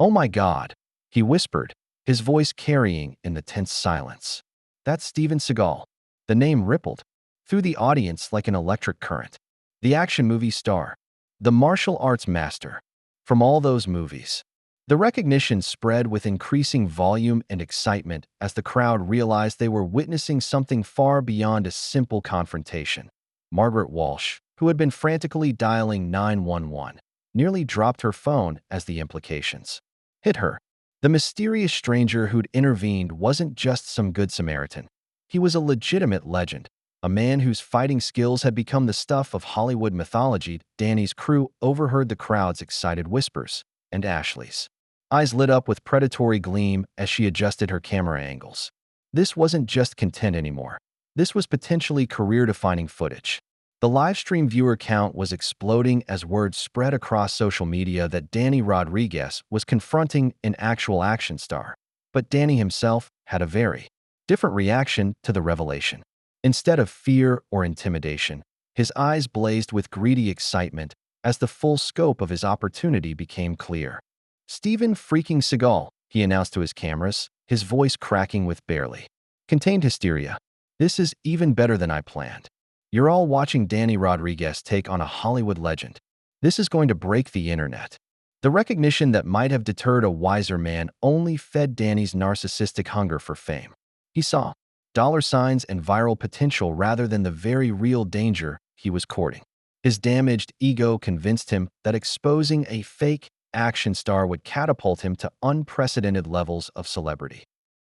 "Oh my God," he whispered, his voice carrying in the tense silence. "That's Steven Seagal." The name rippled through the audience like an electric current. The action movie star, the martial arts master from all those movies. The recognition spread with increasing volume and excitement as the crowd realized they were witnessing something far beyond a simple confrontation. Margaret Walsh, who had been frantically dialing 911, nearly dropped her phone as the implications hit her. The mysterious stranger who'd intervened wasn't just some good Samaritan. He was a legitimate legend, a man whose fighting skills had become the stuff of Hollywood mythology. Danny's crew overheard the crowd's excited whispers, and Ashley's eyes lit up with predatory gleam as she adjusted her camera angles. This wasn't just content anymore. This was potentially career-defining footage. The livestream viewer count was exploding as word spread across social media that Danny Rodriguez was confronting an actual action star. But Danny himself had a very Different reaction to the revelation. Instead of fear or intimidation, his eyes blazed with greedy excitement as the full scope of his opportunity became clear. "Steven freaking Seagal," he announced to his cameras, his voice cracking with barely contained hysteria. "This is even better than I planned. You're all watching Danny Rodriguez take on a Hollywood legend. This is going to break the internet." The recognition that might have deterred a wiser man only fed Danny's narcissistic hunger for fame. He saw dollar signs and viral potential rather than the very real danger he was courting. His damaged ego convinced him that exposing a fake action star would catapult him to unprecedented levels of celebrity.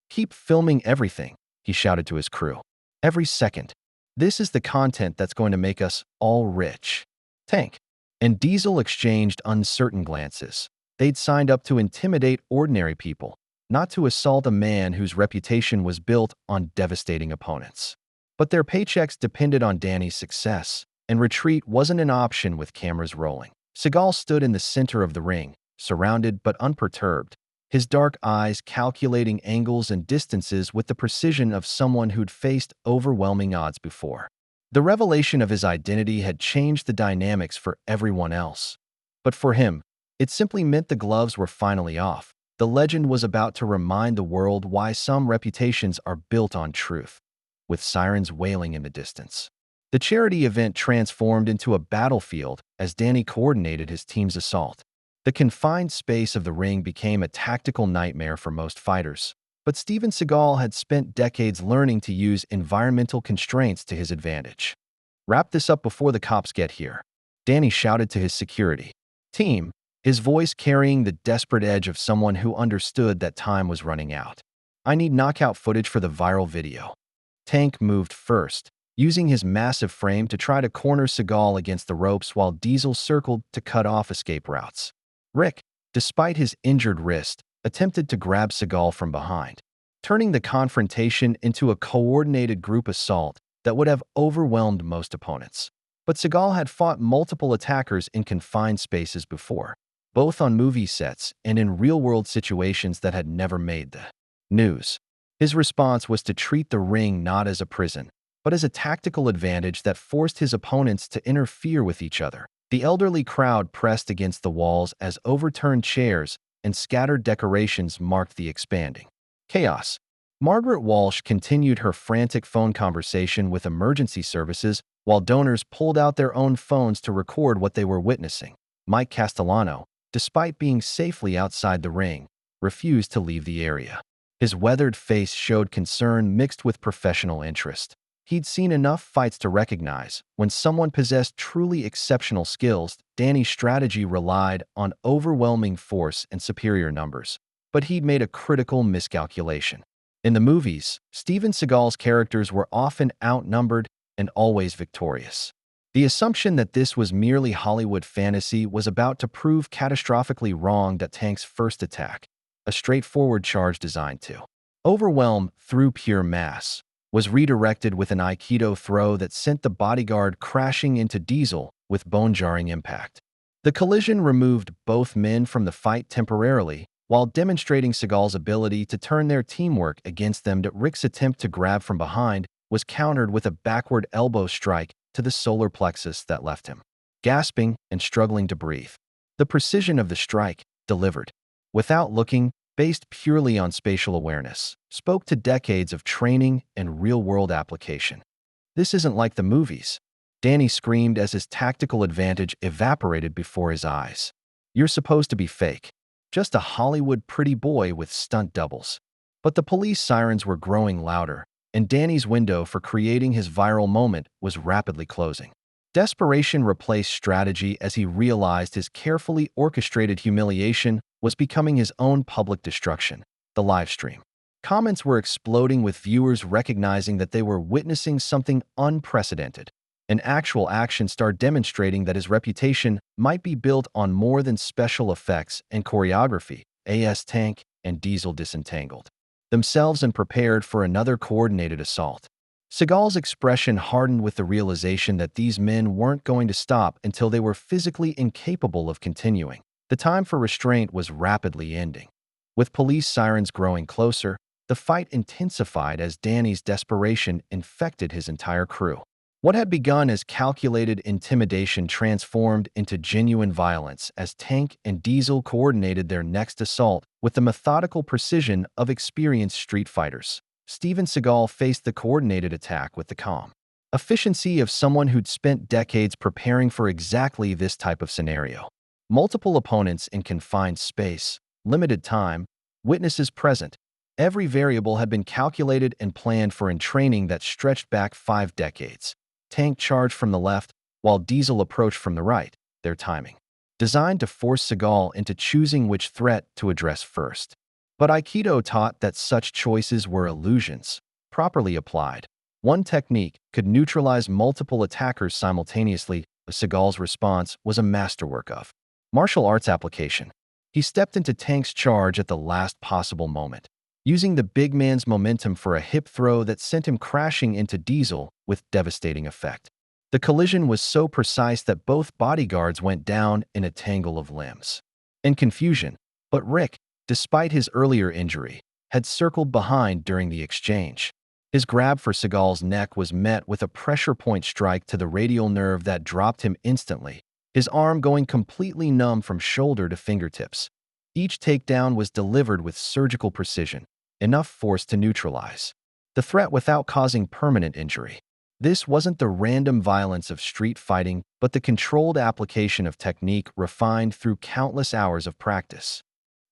"Keep filming everything," he shouted to his crew. "Every second. This is the content that's going to make us all rich." Tank and Diesel exchanged uncertain glances. They'd signed up to intimidate ordinary people, not to assault a man whose reputation was built on devastating opponents. But their paychecks depended on Danny's success, and retreat wasn't an option with cameras rolling. Seagal stood in the center of the ring, surrounded but unperturbed, his dark eyes calculating angles and distances with the precision of someone who'd faced overwhelming odds before. The revelation of his identity had changed the dynamics for everyone else. But for him, it simply meant the gloves were finally off. The legend was about to remind the world why some reputations are built on truth, with sirens wailing in the distance. The charity event transformed into a battlefield as Danny coordinated his team's assault. The confined space of the ring became a tactical nightmare for most fighters, but Steven Seagal had spent decades learning to use environmental constraints to his advantage. "Wrap this up before the cops get here," Danny shouted to his security team, his voice carrying the desperate edge of someone who understood that time was running out. "I need knockout footage for the viral video." Tank moved first, using his massive frame to try to corner Seagal against the ropes while Diesel circled to cut off escape routes. Rick, despite his injured wrist, attempted to grab Seagal from behind, turning the confrontation into a coordinated group assault that would have overwhelmed most opponents. But Seagal had fought multiple attackers in confined spaces before, both on movie sets and in real-world situations that had never made the news. His response was to treat the ring not as a prison, but as a tactical advantage that forced his opponents to interfere with each other. The elderly crowd pressed against the walls as overturned chairs and scattered decorations marked the expanding chaos. Margaret Walsh continued her frantic phone conversation with emergency services while donors pulled out their own phones to record what they were witnessing. Mike Castellano, despite being safely outside the ring, refused to leave the area. His weathered face showed concern mixed with professional interest. He'd seen enough fights to recognize when someone possessed truly exceptional skills, Danny's strategy relied on overwhelming force and superior numbers. But he'd made a critical miscalculation. In the movies, Steven Seagal's characters were often outnumbered and always victorious. The assumption that this was merely Hollywood fantasy was about to prove catastrophically wrong. That Tank's first attack, a straightforward charge designed to overwhelm through pure mass, was redirected with an Aikido throw that sent the bodyguard crashing into Diesel with bone-jarring impact. The collision removed both men from the fight temporarily, while demonstrating Seagal's ability to turn their teamwork against them. Rick's attempt to grab from behind was countered with a backward elbow strike to the solar plexus that left him gasping and struggling to breathe. The precision of the strike, delivered without looking, based purely on spatial awareness, spoke to decades of training and real-world application. "This isn't like the movies," Danny screamed as his tactical advantage evaporated before his eyes. "You're supposed to be fake. Just a Hollywood pretty boy with stunt doubles." But the police sirens were growing louder, and Danny's window for creating his viral moment was rapidly closing. Desperation replaced strategy as he realized his carefully orchestrated humiliation was becoming his own public destruction. The livestream comments were exploding with viewers recognizing that they were witnessing something unprecedented, an actual action star demonstrating that his reputation might be built on more than special effects and choreography. As Tank and Diesel disentangled themselves and prepared for another coordinated assault, Seagal's expression hardened with the realization that these men weren't going to stop until they were physically incapable of continuing. The time for restraint was rapidly ending. With police sirens growing closer, The fight intensified as Danny's desperation infected his entire crew. What had begun as calculated intimidation transformed into genuine violence as Tank and Diesel coordinated their next assault with the methodical precision of experienced street fighters. Steven Seagal faced the coordinated attack with the calm efficiency of someone who'd spent decades preparing for exactly this type of scenario. Multiple opponents in confined space, limited time, witnesses present. Every variable had been calculated and planned for in training that stretched back 5 decades. Tank charged from the left, while Diesel approached from the right, their timing designed to force Seagal into choosing which threat to address first. But Aikido taught that such choices were illusions. Properly applied, one technique could neutralize multiple attackers simultaneously. Seagal's response was a masterwork of martial arts application. He stepped into Tank's charge at the last possible moment, using the big man's momentum for a hip throw that sent him crashing into Diesel with devastating effect. The collision was so precise that both bodyguards went down in a tangle of limbs and confusion, but Rick, despite his earlier injury, had circled behind during the exchange. His grab for Seagal's neck was met with a pressure point strike to the radial nerve that dropped him instantly, his arm going completely numb from shoulder to fingertips. Each takedown was delivered with surgical precision, enough force to neutralize the threat without causing permanent injury. This wasn't the random violence of street fighting, but the controlled application of technique refined through countless hours of practice.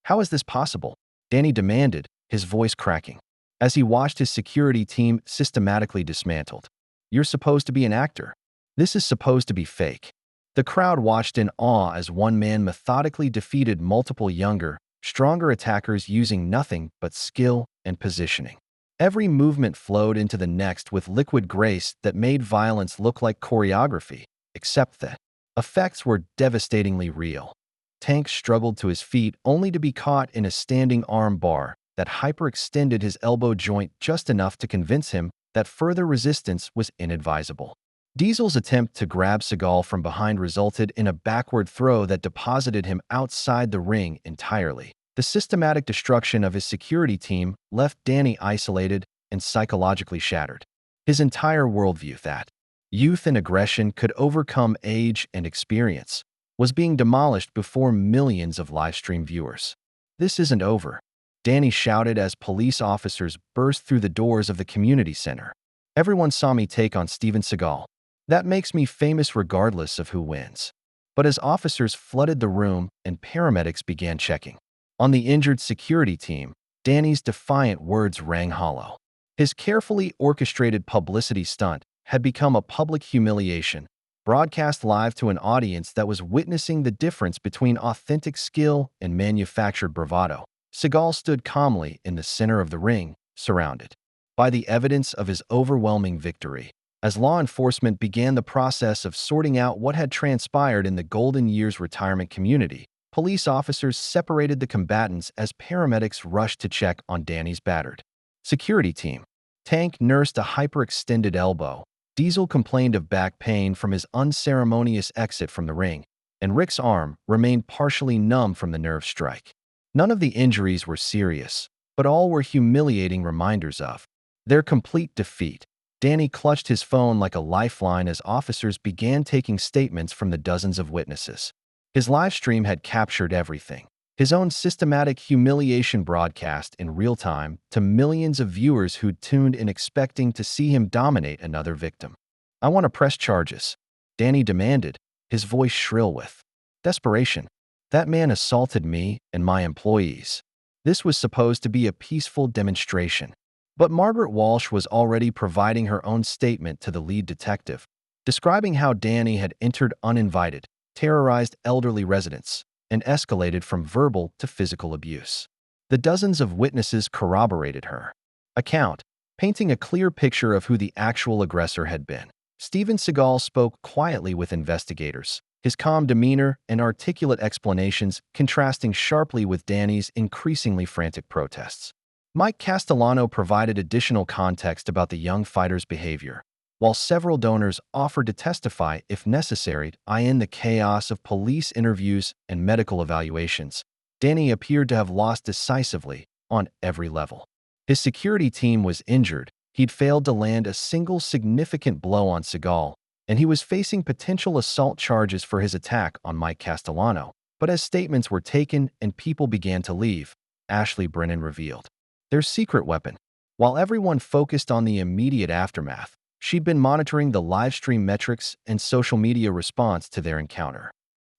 "How is this possible?" Danny demanded, his voice cracking, as he watched his security team systematically dismantled. "You're supposed to be an actor. This is supposed to be fake." The crowd watched in awe as one man methodically defeated multiple younger, stronger attackers using nothing but skill and positioning. Every movement flowed into the next with liquid grace that made violence look like choreography, except that effects were devastatingly real. Tank struggled to his feet only to be caught in a standing arm bar that hyperextended his elbow joint just enough to convince him that further resistance was inadvisable. Diesel's attempt to grab Seagal from behind resulted in a backward throw that deposited him outside the ring entirely. The systematic destruction of his security team left Danny isolated and psychologically shattered. His entire worldview that youth and aggression could overcome age and experience was being demolished before millions of livestream viewers. "This isn't over," Danny shouted as police officers burst through the doors of the community center. "Everyone saw me take on Steven Seagal. That makes me famous regardless of who wins." But as officers flooded the room and paramedics began checking on the injured security team, Danny's defiant words rang hollow. His carefully orchestrated publicity stunt had become a public humiliation, broadcast live to an audience that was witnessing the difference between authentic skill and manufactured bravado. Seagal stood calmly in the center of the ring, surrounded by the evidence of his overwhelming victory. As law enforcement began the process of sorting out what had transpired in the Golden Years retirement community, police officers separated the combatants as paramedics rushed to check on Danny's battered security team. Tank nursed a hyperextended elbow, Diesel complained of back pain from his unceremonious exit from the ring, and Rick's arm remained partially numb from the nerve strike. None of the injuries were serious, but all were humiliating reminders of their complete defeat. Danny clutched his phone like a lifeline as officers began taking statements from the dozens of witnesses. His live stream had captured everything. His own systematic humiliation broadcast in real time to millions of viewers who'd tuned in expecting to see him dominate another victim. "I want to press charges," Danny demanded, his voice shrill with desperation. "That man assaulted me and my employees." This was supposed to be a peaceful demonstration. But Margaret Walsh was already providing her own statement to the lead detective, describing how Danny had entered uninvited, terrorized elderly residents, and escalated from verbal to physical abuse. The dozens of witnesses corroborated her account, painting a clear picture of who the actual aggressor had been. Steven Seagal spoke quietly with investigators, his calm demeanor and articulate explanations contrasting sharply with Danny's increasingly frantic protests. Mike Castellano provided additional context about the young fighter's behavior, while several donors offered to testify if necessary. In the chaos of police interviews and medical evaluations, Danny appeared to have lost decisively on every level. His security team was injured, he'd failed to land a single significant blow on Seagal, and he was facing potential assault charges for his attack on Mike Castellano. But as statements were taken and people began to leave, Ashley Brennan revealed their secret weapon. While everyone focused on the immediate aftermath, she'd been monitoring the livestream metrics and social media response to their encounter.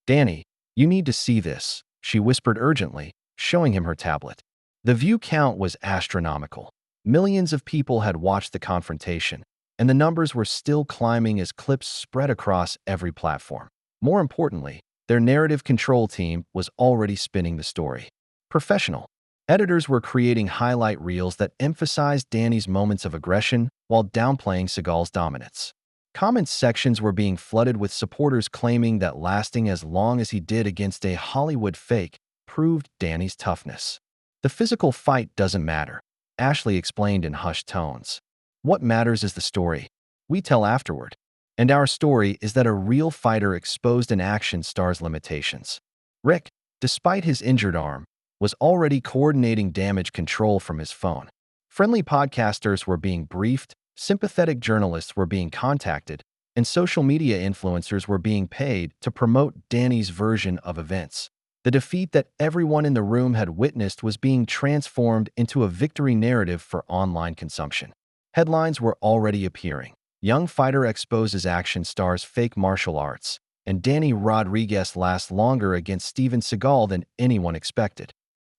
"Danny, you need to see this," she whispered urgently, showing him her tablet. The view count was astronomical. Millions of people had watched the confrontation, and the numbers were still climbing as clips spread across every platform. More importantly, their narrative control team was already spinning the story. Professional editors were creating highlight reels that emphasized Danny's moments of aggression while downplaying Seagal's dominance. Comment sections were being flooded with supporters claiming that lasting as long as he did against a Hollywood fake proved Danny's toughness. "The physical fight doesn't matter," Ashley explained in hushed tones. "What matters is the story we tell afterward. And our story is that a real fighter exposed an action star's limitations." Rick, despite his injured arm, was already coordinating damage control from his phone. Friendly podcasters were being briefed, sympathetic journalists were being contacted, and social media influencers were being paid to promote Danny's version of events. The defeat that everyone in the room had witnessed was being transformed into a victory narrative for online consumption. Headlines were already appearing. "Young fighter exposes action star's fake martial arts," and "Danny Rodriguez lasts longer against Steven Seagal than anyone expected."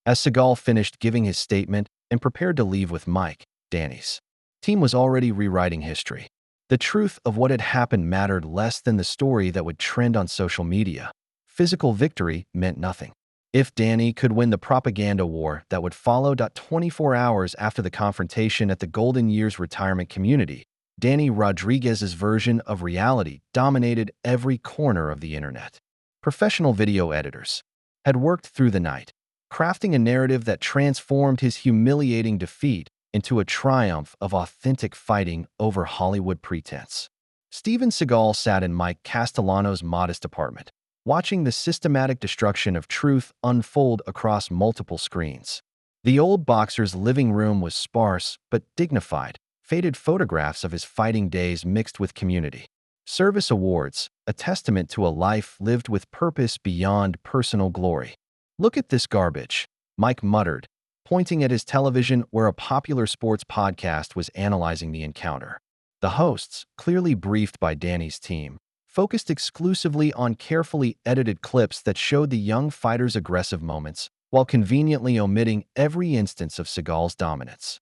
As Seagal finished giving his statement and prepared to leave with Mike, Danny's team was already rewriting history. The truth of what had happened mattered less than the story that would trend on social media. Physical victory meant nothing. If Danny could win the propaganda war that would follow 24 hours after the confrontation at the Golden Years retirement community, Danny Rodriguez's version of reality dominated every corner of the internet. Professional video editors had worked through the night, crafting a narrative that transformed his humiliating defeat into a triumph of authentic fighting over Hollywood pretense. Steven Seagal sat in Mike Castellano's modest apartment, watching the systematic destruction of truth unfold across multiple screens. The old boxer's living room was sparse but dignified, faded photographs of his fighting days mixed with community service awards, a testament to a life lived with purpose beyond personal glory. "Look at this garbage," Mike muttered, pointing at his television where a popular sports podcast was analyzing the encounter. The hosts, clearly briefed by Danny's team, focused exclusively on carefully edited clips that showed the young fighter's aggressive moments, while conveniently omitting every instance of Seagal's dominance.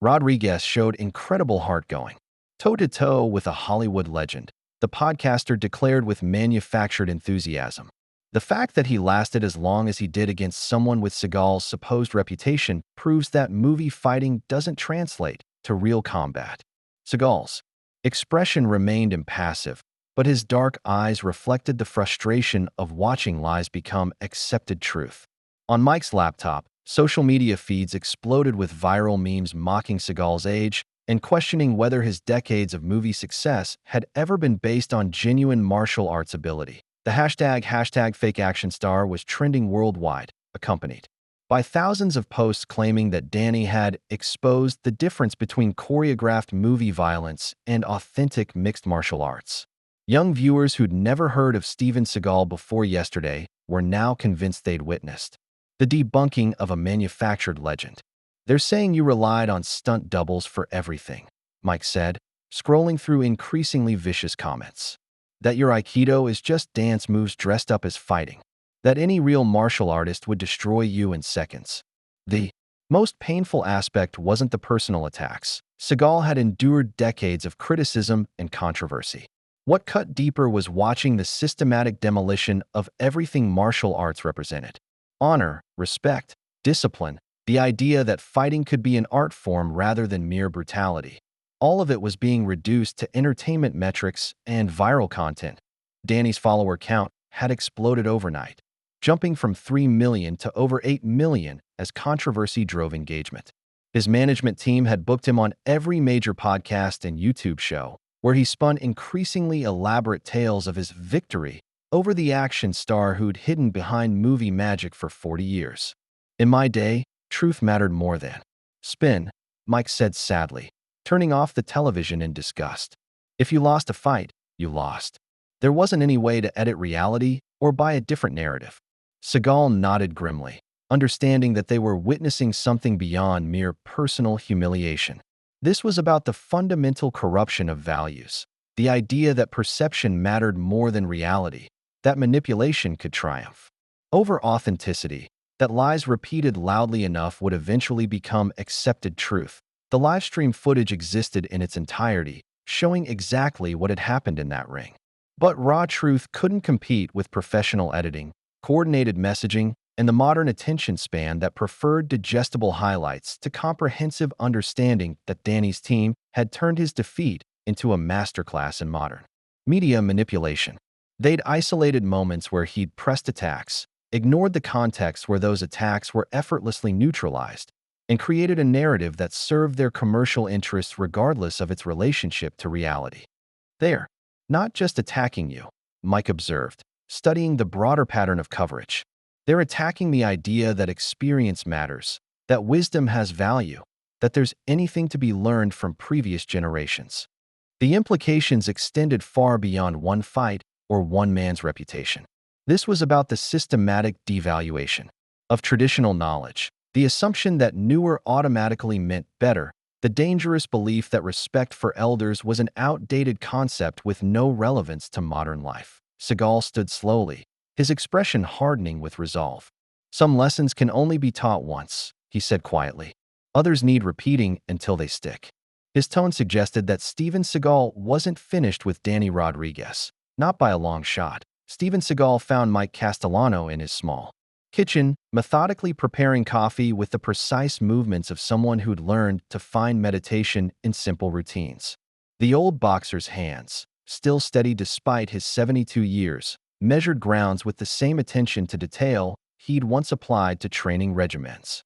Rodriguez showed incredible heart going toe-to-toe with a Hollywood legend, the podcaster declared with manufactured enthusiasm. The fact that he lasted as long as he did against someone with Seagal's supposed reputation proves that movie fighting doesn't translate to real combat. Seagal's expression remained impassive, but his dark eyes reflected the frustration of watching lies become accepted truth. On Mike's laptop, social media feeds exploded with viral memes mocking Seagal's age and questioning whether his decades of movie success had ever been based on genuine martial arts ability. The hashtag #FakeActionStar was trending worldwide, accompanied by thousands of posts claiming that Danny had exposed the difference between choreographed movie violence and authentic mixed martial arts. Young viewers who'd never heard of Steven Seagal before yesterday were now convinced they'd witnessed the debunking of a manufactured legend. "They're saying you relied on stunt doubles for everything," Mike said, scrolling through increasingly vicious comments. "That your Aikido is just dance moves dressed up as fighting. That any real martial artist would destroy you in seconds." The most painful aspect wasn't the personal attacks. Seagal had endured decades of criticism and controversy. What cut deeper was watching the systematic demolition of everything martial arts represented. Honor, respect, discipline, the idea that fighting could be an art form rather than mere brutality. All of it was being reduced to entertainment metrics and viral content. Danny's follower count had exploded overnight, jumping from 3 million to over 8 million as controversy drove engagement. His management team had booked him on every major podcast and YouTube show, where he spun increasingly elaborate tales of his victory over the action star who'd hidden behind movie magic for 40 years. "In my day, truth mattered more than spin," Mike said sadly, turning off the television in disgust. If you lost a fight, you lost. There wasn't any way to edit reality or buy a different narrative. Seagal nodded grimly, understanding that they were witnessing something beyond mere personal humiliation. This was about the fundamental corruption of values, the idea that perception mattered more than reality, that manipulation could triumph over authenticity, that lies repeated loudly enough would eventually become accepted truth. The livestream footage existed in its entirety, showing exactly what had happened in that ring. But raw truth couldn't compete with professional editing, coordinated messaging, and the modern attention span that preferred digestible highlights to comprehensive understanding. That Danny's team had turned his defeat into a masterclass in modern media manipulation. They'd isolated moments where he'd pressed attacks, ignored the context where those attacks were effortlessly neutralized, and created a narrative that served their commercial interests regardless of its relationship to reality. They're not just attacking you, Mike observed, studying the broader pattern of coverage. They're attacking the idea that experience matters, that wisdom has value, that there's anything to be learned from previous generations. The implications extended far beyond one fight or one man's reputation. This was about the systematic devaluation of traditional knowledge, the assumption that newer automatically meant better, the dangerous belief that respect for elders was an outdated concept with no relevance to modern life. Seagal stood slowly, his expression hardening with resolve. Some lessons can only be taught once, he said quietly. Others need repeating until they stick. His tone suggested that Steven Seagal wasn't finished with Danny Rodriguez, not by a long shot. Steven Seagal found Mike Castellano in his small kitchen, methodically preparing coffee with the precise movements of someone who'd learned to find meditation in simple routines. The old boxer's hands, still steady despite his 72 years, measured grounds with the same attention to detail he'd once applied to training regimens.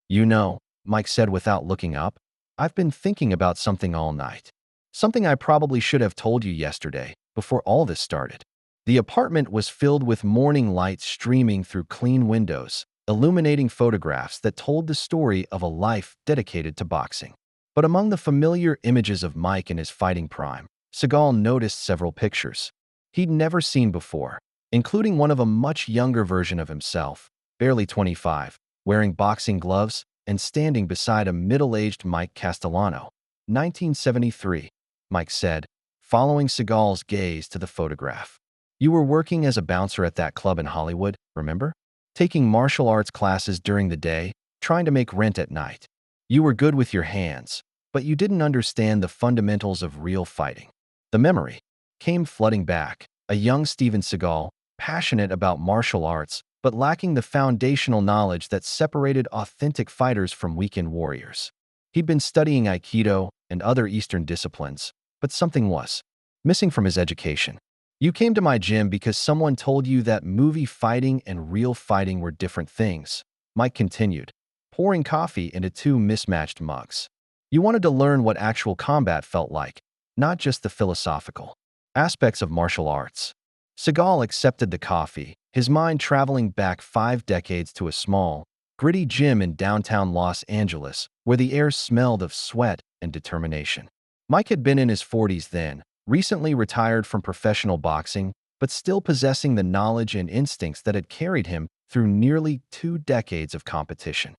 "You know," Mike said without looking up, "I've been thinking about something all night. Something I probably should have told you yesterday, before all this started." The apartment was filled with morning light streaming through clean windows, illuminating photographs that told the story of a life dedicated to boxing. But among the familiar images of Mike in his fighting prime, Seagal noticed several pictures he'd never seen before, including one of a much younger version of himself, barely 25, wearing boxing gloves and standing beside a middle-aged Mike Castellano. 1973, Mike said, following Seagal's gaze to the photograph. "You were working as a bouncer at that club in Hollywood, remember? Taking martial arts classes during the day, trying to make rent at night. You were good with your hands, but you didn't understand the fundamentals of real fighting." The memory came flooding back, a young Steven Seagal, passionate about martial arts, but lacking the foundational knowledge that separated authentic fighters from weekend warriors. He'd been studying Aikido and other Eastern disciplines, but something was missing from his education. "You came to my gym because someone told you that movie fighting and real fighting were different things," Mike continued, pouring coffee into two mismatched mugs. "You wanted to learn what actual combat felt like, not just the philosophical aspects of martial arts." Seagal accepted the coffee, his mind traveling back 5 decades to a small, gritty gym in downtown Los Angeles, where the air smelled of sweat and determination. Mike had been in his 40s then, recently retired from professional boxing, but still possessing the knowledge and instincts that had carried him through nearly 2 decades of competition.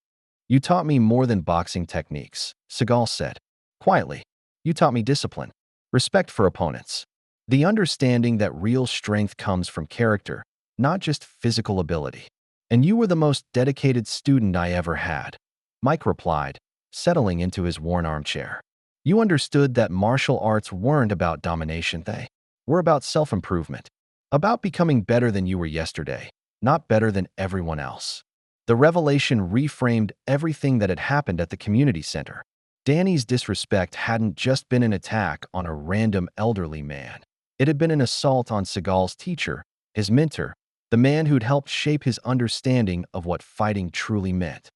"You taught me more than boxing techniques," Seagal said. Quietly, "You taught me discipline, respect for opponents, the understanding that real strength comes from character, not just physical ability. And you were the most dedicated student I ever had," Mike replied, settling into his worn armchair. "You understood that martial arts weren't about domination, they were about self-improvement, about becoming better than you were yesterday, not better than everyone else." The revelation reframed everything that had happened at the community center. Danny's disrespect hadn't just been an attack on a random elderly man. It had been an assault on Seagal's teacher, his mentor, the man who'd helped shape his understanding of what fighting truly meant.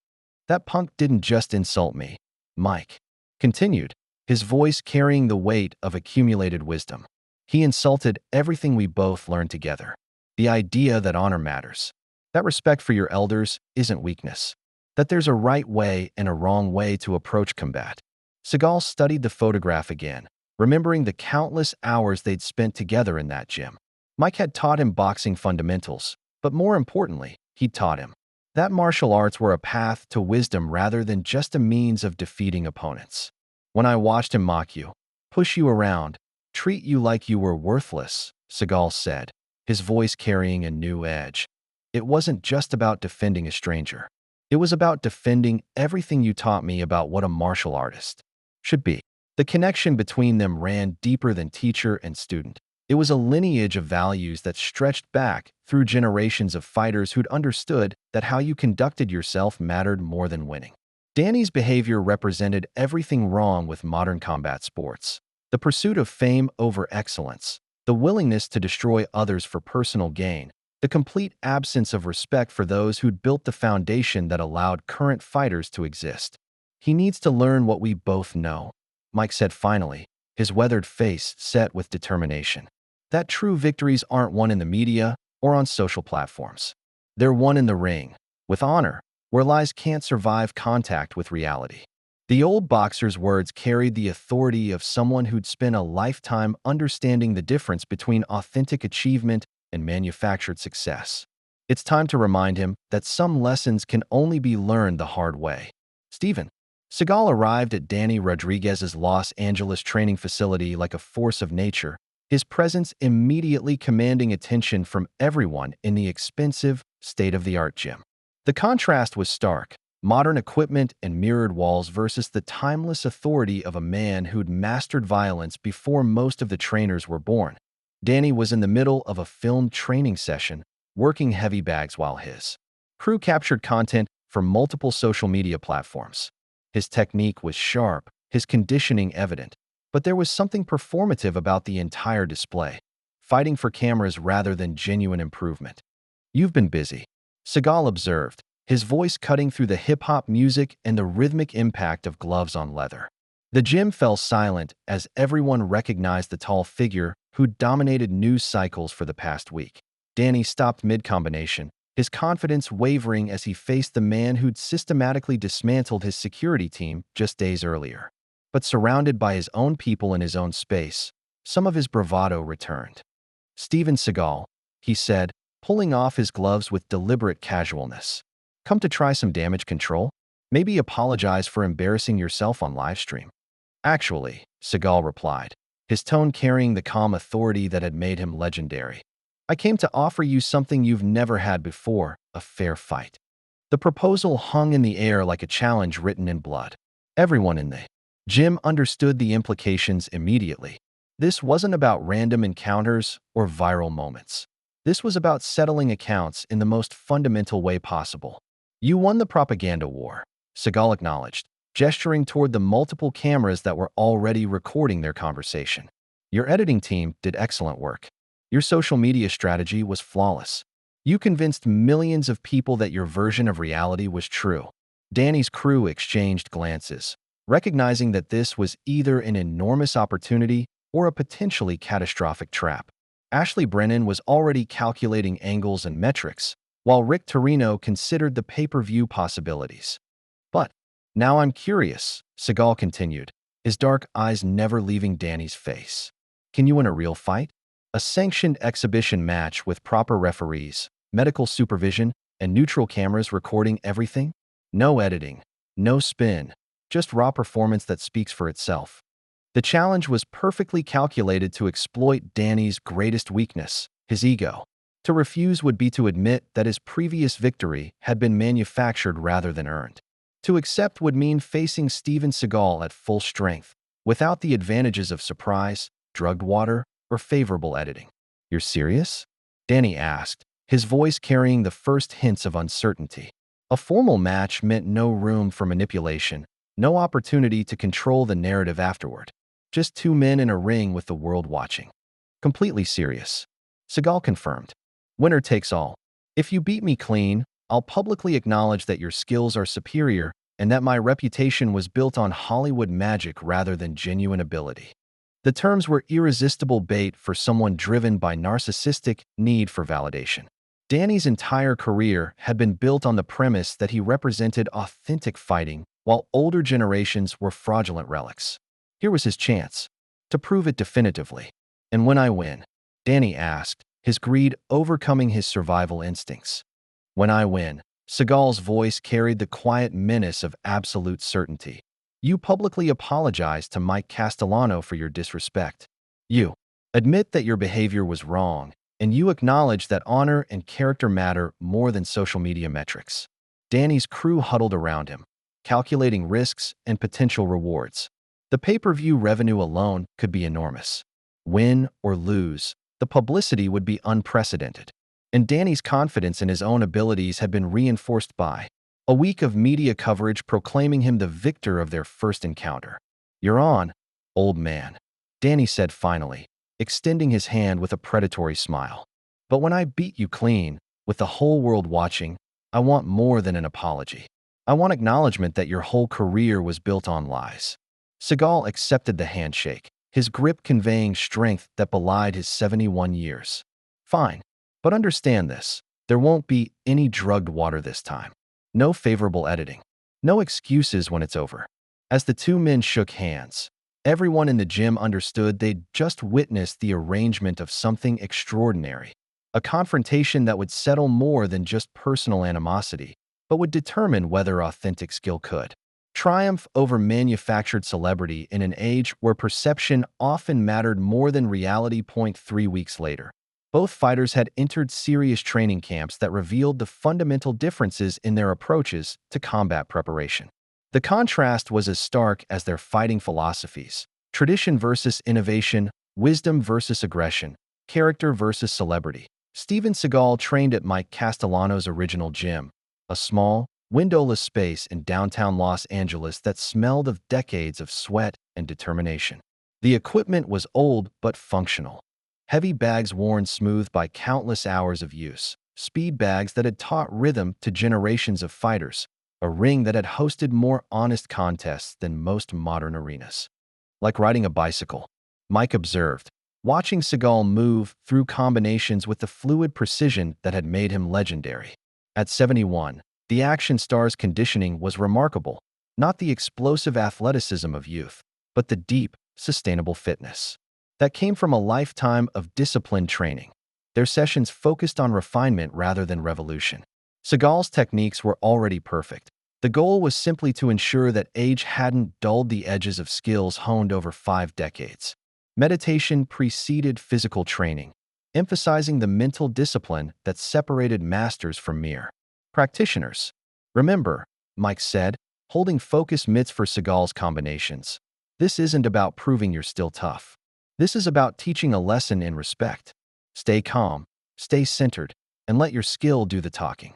"That punk didn't just insult me," Mike continued, his voice carrying the weight of accumulated wisdom. "He insulted everything we both learned together. The idea that honor matters, that respect for your elders isn't weakness, that there's a right way and a wrong way to approach combat. Seagal studied the photograph again, remembering the countless hours they'd spent together in that gym. Mike had taught him boxing fundamentals, but more importantly, he'd taught him that martial arts were a path to wisdom rather than just a means of defeating opponents. When I watched him mock you, push you around, treat you like you were worthless, Seagal said, his voice carrying a new edge. It wasn't just about defending a stranger. It was about defending everything you taught me about what a martial artist should be. The connection between them ran deeper than teacher and student. It was a lineage of values that stretched back through generations of fighters who'd understood that how you conducted yourself mattered more than winning. Danny's behavior represented everything wrong with modern combat sports. The pursuit of fame over excellence, the willingness to destroy others for personal gain, the complete absence of respect for those who'd built the foundation that allowed current fighters to exist. He needs to learn what we both know, Mike said finally, his weathered face set with determination. That true victories aren't won in the media or on social platforms. They're won in the ring, with honor, where lies can't survive contact with reality. The old boxer's words carried the authority of someone who'd spent a lifetime understanding the difference between authentic achievement and manufactured success. It's time to remind him that some lessons can only be learned the hard way. Steven Seagal arrived at Danny Rodriguez's Los Angeles training facility like a force of nature, his presence immediately commanding attention from everyone in the expensive, state-of-the-art gym. The contrast was stark, modern equipment and mirrored walls versus the timeless authority of a man who'd mastered violence before most of the trainers were born. Danny was in the middle of a filmed training session, working heavy bags while his crew captured content from multiple social media platforms. His technique was sharp, his conditioning evident, but there was something performative about the entire display, fighting for cameras rather than genuine improvement. "You've been busy," Seagal observed, his voice cutting through the hip-hop music and the rhythmic impact of gloves on leather. The gym fell silent as everyone recognized the tall figure who dominated news cycles for the past week. Danny stopped mid-combination, his confidence wavering as he faced the man who'd systematically dismantled his security team just days earlier. But surrounded by his own people in his own space, some of his bravado returned. "Steven Seagal," he said, pulling off his gloves with deliberate casualness. "Come to try some damage control? Maybe apologize for embarrassing yourself on livestream." "Actually," Seagal replied, his tone carrying the calm authority that had made him legendary, "I came to offer you something you've never had before, a fair fight." The proposal hung in the air like a challenge written in blood. Everyone in the gym understood the implications immediately. This wasn't about random encounters or viral moments. This was about settling accounts in the most fundamental way possible. "You won the propaganda war," Seagal acknowledged, gesturing toward the multiple cameras that were already recording their conversation. "Your editing team did excellent work. Your social media strategy was flawless. You convinced millions of people that your version of reality was true." Danny's crew exchanged glances, recognizing that this was either an enormous opportunity or a potentially catastrophic trap. Ashley Brennan was already calculating angles and metrics, while Rick Torino considered the pay-per-view possibilities. "But now I'm curious," Seagal continued, his dark eyes never leaving Danny's face. "Can you win a real fight? A sanctioned exhibition match with proper referees, medical supervision, and neutral cameras recording everything? No editing, no spin, just raw performance that speaks for itself." The challenge was perfectly calculated to exploit Danny's greatest weakness, his ego. To refuse would be to admit that his previous victory had been manufactured rather than earned. To accept would mean facing Steven Seagal at full strength, without the advantages of surprise, drugged water, or favorable editing. "You're serious?" Danny asked, his voice carrying the first hints of uncertainty. A formal match meant no room for manipulation, no opportunity to control the narrative afterward. Just two men in a ring with the world watching. "Completely serious," Seagal confirmed. "Winner takes all. If you beat me clean, I'll publicly acknowledge that your skills are superior and that my reputation was built on Hollywood magic rather than genuine ability." The terms were irresistible bait for someone driven by narcissistic need for validation. Danny's entire career had been built on the premise that he represented authentic fighting, while older generations were fraudulent relics. Here was his chance to prove it definitively. And when I win, Danny asked, his greed overcoming his survival instincts. When I win, Seagal's voice carried the quiet menace of absolute certainty. You publicly apologize to Mike Castellano for your disrespect. You admit that your behavior was wrong, and you acknowledge that honor and character matter more than social media metrics. Danny's crew huddled around him, calculating risks and potential rewards. The pay-per-view revenue alone could be enormous. Win or lose, the publicity would be unprecedented. And Danny's confidence in his own abilities had been reinforced by a week of media coverage proclaiming him the victor of their first encounter. "You're on, old man," Danny said finally, extending his hand with a predatory smile. "But when I beat you clean, with the whole world watching, I want more than an apology. I want acknowledgement that your whole career was built on lies." Seagal accepted the handshake, his grip conveying strength that belied his 71 years. "Fine. But understand this, there won't be any drugged water this time. No favorable editing. No excuses when it's over." As the two men shook hands, everyone in the gym understood they'd just witnessed the arrangement of something extraordinary. A confrontation that would settle more than just personal animosity, but would determine whether authentic skill could triumph over manufactured celebrity in an age where perception often mattered more than reality. 3 weeks later, both fighters had entered serious training camps that revealed the fundamental differences in their approaches to combat preparation. The contrast was as stark as their fighting philosophies: tradition versus innovation, wisdom versus aggression, character versus celebrity. Steven Seagal trained at Mike Castellano's original gym, a small, windowless space in downtown Los Angeles that smelled of decades of sweat and determination. The equipment was old but functional. Heavy bags worn smooth by countless hours of use, speed bags that had taught rhythm to generations of fighters, a ring that had hosted more honest contests than most modern arenas. "Like riding a bicycle," Mike observed, watching Seagal move through combinations with the fluid precision that had made him legendary. At 71, the action star's conditioning was remarkable, not the explosive athleticism of youth, but the deep, sustainable fitness that came from a lifetime of disciplined training. Their sessions focused on refinement rather than revolution. Seagal's techniques were already perfect. The goal was simply to ensure that age hadn't dulled the edges of skills honed over 5 decades. Meditation preceded physical training, emphasizing the mental discipline that separated masters from mere practitioners. "Remember," Mike said, holding focus mitts for Seagal's combinations, "this isn't about proving you're still tough. This is about teaching a lesson in respect. Stay calm, stay centered, and let your skill do the talking."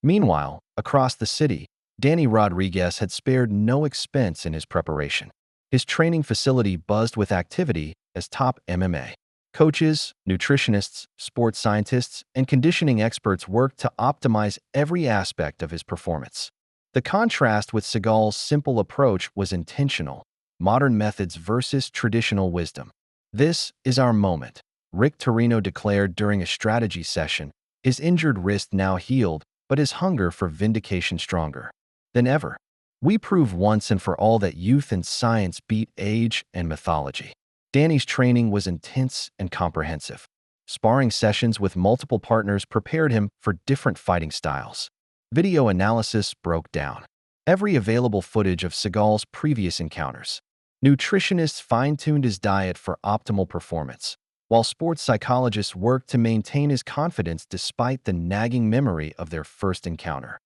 Meanwhile, across the city, Danny Rodriguez had spared no expense in his preparation. His training facility buzzed with activity as top MMA coaches, nutritionists, sports scientists, and conditioning experts worked to optimize every aspect of his performance. The contrast with Seagal's simple approach was intentional: modern methods versus traditional wisdom. "This is our moment," Rick Torino declared during a strategy session, his injured wrist now healed, but his hunger for vindication stronger than ever. "We prove once and for all that youth and science beat age and mythology." Danny's training was intense and comprehensive. Sparring sessions with multiple partners prepared him for different fighting styles. Video analysis broke down every available footage of Seagal's previous encounters. Nutritionists fine-tuned his diet for optimal performance, while sports psychologists worked to maintain his confidence despite the nagging memory of their first encounter.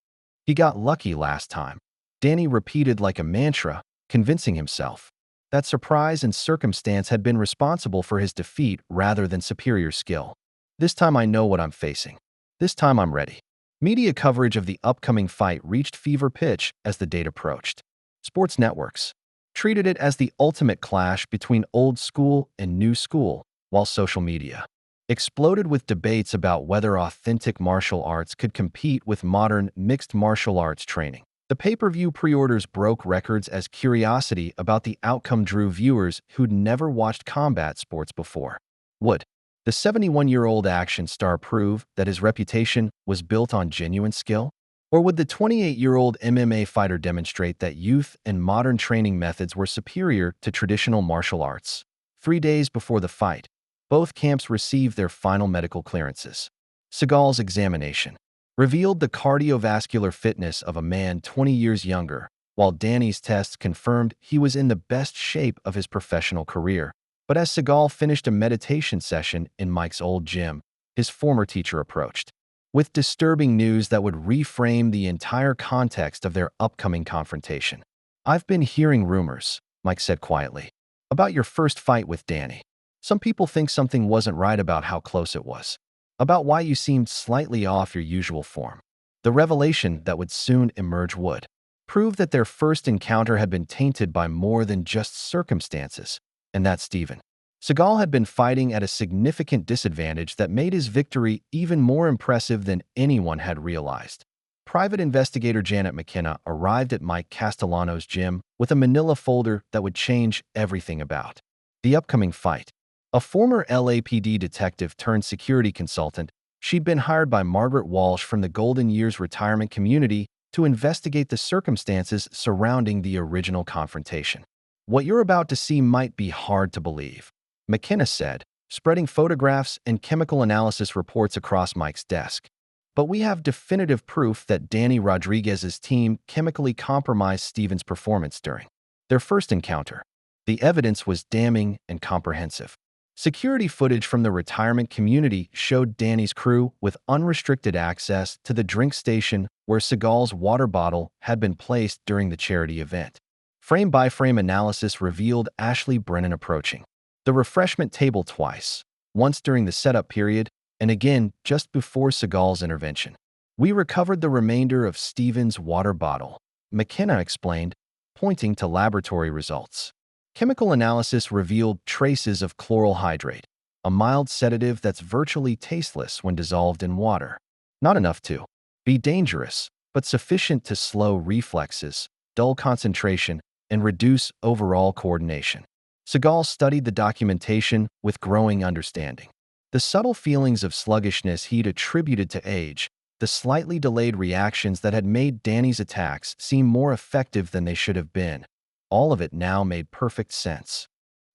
"He got lucky last time," Danny repeated like a mantra, convincing himself that surprise and circumstance had been responsible for his defeat rather than superior skill. "This time I know what I'm facing. This time I'm ready." Media coverage of the upcoming fight reached fever pitch as the date approached. Sports networks treated it as the ultimate clash between old school and new school, while social media exploded with debates about whether authentic martial arts could compete with modern mixed martial arts training. The pay-per-view pre-orders broke records as curiosity about the outcome drew viewers who'd never watched combat sports before. Would the 71-year-old action star prove that his reputation was built on genuine skill? Or would the 28-year-old MMA fighter demonstrate that youth and modern training methods were superior to traditional martial arts? 3 days before the fight, both camps received their final medical clearances. Seagal's examination revealed the cardiovascular fitness of a man 20 years younger, while Danny's tests confirmed he was in the best shape of his professional career. But as Seagal finished a meditation session in Mike's old gym, his former teacher approached with disturbing news that would reframe the entire context of their upcoming confrontation. "I've been hearing rumors," Mike said quietly, "about your first fight with Danny. Some people think something wasn't right about how close it was, about why you seemed slightly off your usual form." The revelation that would soon emerge would prove that their first encounter had been tainted by more than just circumstances, and that Steven Seagal had been fighting at a significant disadvantage that made his victory even more impressive than anyone had realized. Private investigator Janet McKenna arrived at Mike Castellano's gym with a manila folder that would change everything about the upcoming fight. A former LAPD detective turned security consultant, she'd been hired by Margaret Walsh from the Golden Years retirement community to investigate the circumstances surrounding the original confrontation. "What you're about to see might be hard to believe," McKenna said, spreading photographs and chemical analysis reports across Mike's desk. "But we have definitive proof that Danny Rodriguez's team chemically compromised Steven's performance during their first encounter. The evidence was damning and comprehensive. Security footage from the retirement community showed Danny's crew with unrestricted access to the drink station where Seagal's water bottle had been placed during the charity event. Frame-by-frame analysis revealed Ashley Brennan approaching the refreshment table twice, once during the setup period and again just before Seagal's intervention. We recovered the remainder of Steven's water bottle," McKenna explained, pointing to laboratory results. Chemical analysis revealed traces of chloral hydrate, a mild sedative that's virtually tasteless when dissolved in water. Not enough to be dangerous, but sufficient to slow reflexes, dull concentration, and reduce overall coordination. Seagal studied the documentation with growing understanding. The subtle feelings of sluggishness he'd attributed to age, the slightly delayed reactions that had made Danny's attacks seem more effective than they should have been, all of it now made perfect sense.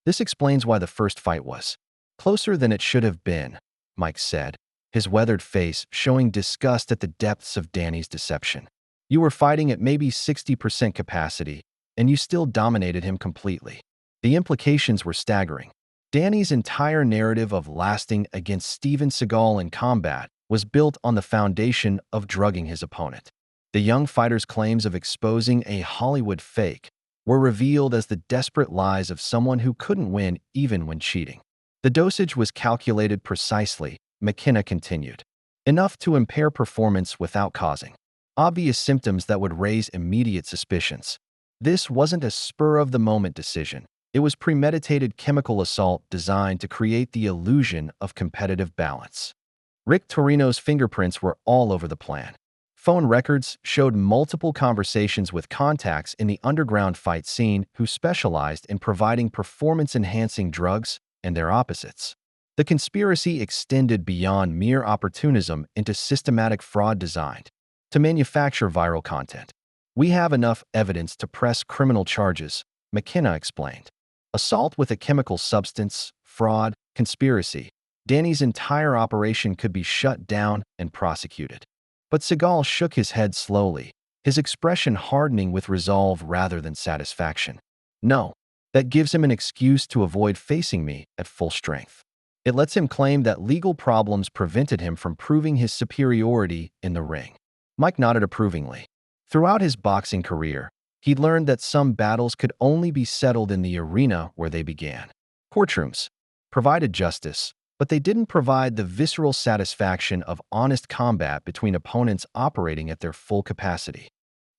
"This explains why the first fight was closer than it should have been," Mike said, his weathered face showing disgust at the depths of Danny's deception. "You were fighting at maybe 60% capacity, and you still dominated him completely." The implications were staggering. Danny's entire narrative of lasting against Steven Seagal in combat was built on the foundation of drugging his opponent. The young fighter's claims of exposing a Hollywood fake were revealed as the desperate lies of someone who couldn't win even when cheating. "The dosage was calculated precisely," McKenna continued, "enough to impair performance without causing obvious symptoms that would raise immediate suspicions. This wasn't a spur-of-the-moment decision. It was premeditated chemical assault designed to create the illusion of competitive balance." Rick Torino's fingerprints were all over the plan. Phone records showed multiple conversations with contacts in the underground fight scene who specialized in providing performance-enhancing drugs and their opposites. The conspiracy extended beyond mere opportunism into systematic fraud designed to manufacture viral content. "We have enough evidence to press criminal charges," McKenna explained. "Assault with a chemical substance, fraud, conspiracy. Danny's entire operation could be shut down and prosecuted." But Seagal shook his head slowly, his expression hardening with resolve rather than satisfaction. "No, that gives him an excuse to avoid facing me at full strength. It lets him claim that legal problems prevented him from proving his superiority in the ring." Mike nodded approvingly. Throughout his boxing career, he'd learned that some battles could only be settled in the arena where they began. Courtrooms provided justice, but they didn't provide the visceral satisfaction of honest combat between opponents operating at their full capacity.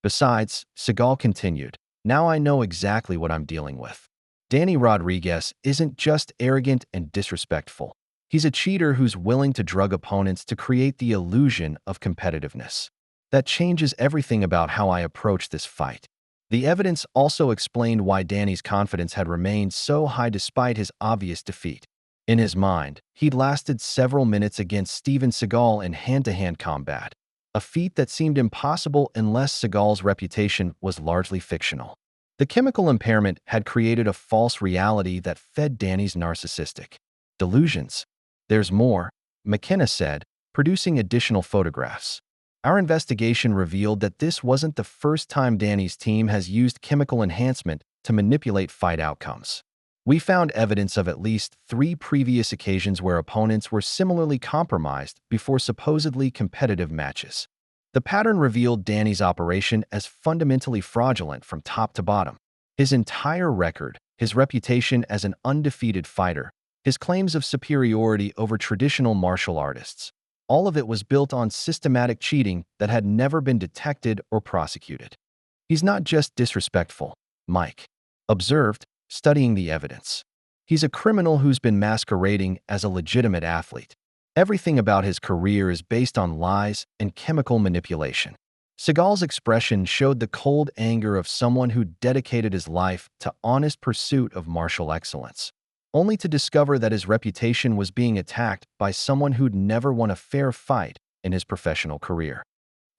"Besides," Seagal continued, "now I know exactly what I'm dealing with. Danny Rodriguez isn't just arrogant and disrespectful. He's a cheater who's willing to drug opponents to create the illusion of competitiveness. That changes everything about how I approach this fight." The evidence also explained why Danny's confidence had remained so high despite his obvious defeat. In his mind, he'd lasted several minutes against Steven Seagal in hand-to-hand combat, a feat that seemed impossible unless Seagal's reputation was largely fictional. The chemical impairment had created a false reality that fed Danny's narcissistic delusions. There's more, McKenna said, producing additional photographs. Our investigation revealed that this wasn't the first time Danny's team has used chemical enhancement to manipulate fight outcomes. We found evidence of at least 3 previous occasions where opponents were similarly compromised before supposedly competitive matches. The pattern revealed Danny's operation as fundamentally fraudulent from top to bottom. His entire record, his reputation as an undefeated fighter, his claims of superiority over traditional martial artists, all of it was built on systematic cheating that had never been detected or prosecuted. He's not just disrespectful, Mike observed, studying the evidence. He's a criminal who's been masquerading as a legitimate athlete. Everything about his career is based on lies and chemical manipulation. Seagal's expression showed the cold anger of someone who dedicated his life to honest pursuit of martial excellence, only to discover that his reputation was being attacked by someone who'd never won a fair fight in his professional career.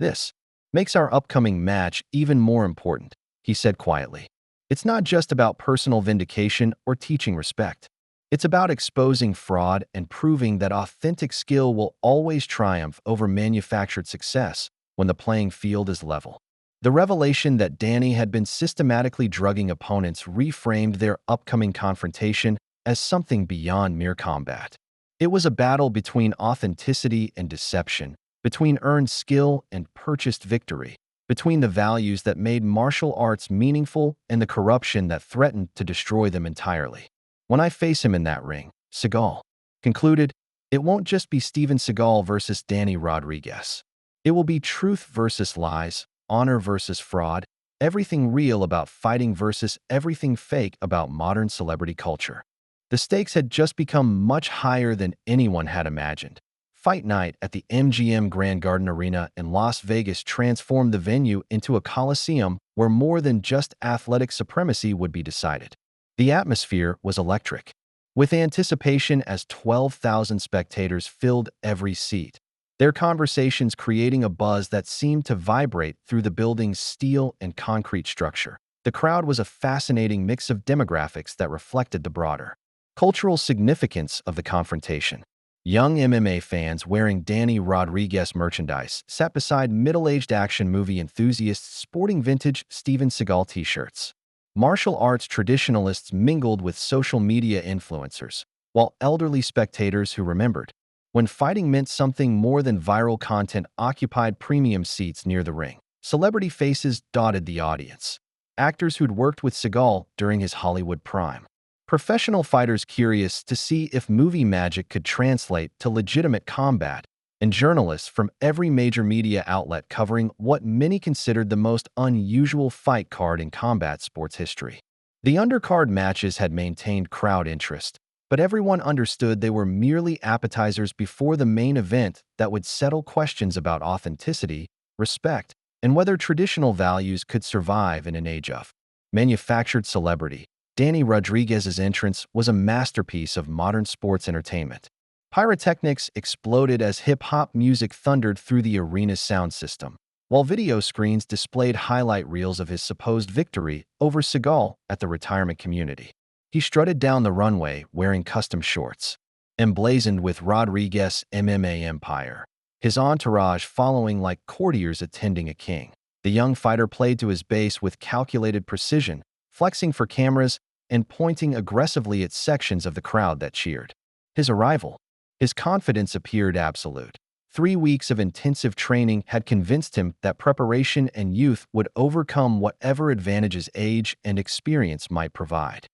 This makes our upcoming match even more important, he said quietly. It's not just about personal vindication or teaching respect. It's about exposing fraud and proving that authentic skill will always triumph over manufactured success when the playing field is level. The revelation that Danny had been systematically drugging opponents reframed their upcoming confrontation as something beyond mere combat. It was a battle between authenticity and deception, between earned skill and purchased victory, between the values that made martial arts meaningful and the corruption that threatened to destroy them entirely. When I face him in that ring, Seagal concluded, it won't just be Steven Seagal versus Danny Rodriguez. It will be truth versus lies, honor versus fraud, everything real about fighting versus everything fake about modern celebrity culture. The stakes had just become much higher than anyone had imagined. Fight night at the MGM Grand Garden Arena in Las Vegas transformed the venue into a coliseum where more than just athletic supremacy would be decided. The atmosphere was electric, with anticipation as 12,000 spectators filled every seat, their conversations creating a buzz that seemed to vibrate through the building's steel and concrete structure. The crowd was a fascinating mix of demographics that reflected the broader cultural significance of the confrontation. Young MMA fans wearing Danny Rodriguez merchandise sat beside middle-aged action movie enthusiasts sporting vintage Steven Seagal t-shirts. Martial arts traditionalists mingled with social media influencers, while elderly spectators who remembered when fighting meant something more than viral content occupied premium seats near the ring. Celebrity faces dotted the audience. Actors who'd worked with Seagal during his Hollywood prime. Professional fighters curious to see if movie magic could translate to legitimate combat, and journalists from every major media outlet covering what many considered the most unusual fight card in combat sports history. The undercard matches had maintained crowd interest, but everyone understood they were merely appetizers before the main event that would settle questions about authenticity, respect, and whether traditional values could survive in an age of manufactured celebrity. Danny Rodriguez's entrance was a masterpiece of modern sports entertainment. Pyrotechnics exploded as hip-hop music thundered through the arena's sound system, while video screens displayed highlight reels of his supposed victory over Seagal at the retirement community. He strutted down the runway wearing custom shorts, emblazoned with Rodriguez MMA Empire, his entourage following like courtiers attending a king. The young fighter played to his base with calculated precision, flexing for cameras and pointing aggressively at sections of the crowd that cheered. His arrival, his confidence appeared absolute. 3 weeks of intensive training had convinced him that preparation and youth would overcome whatever advantages age and experience might provide.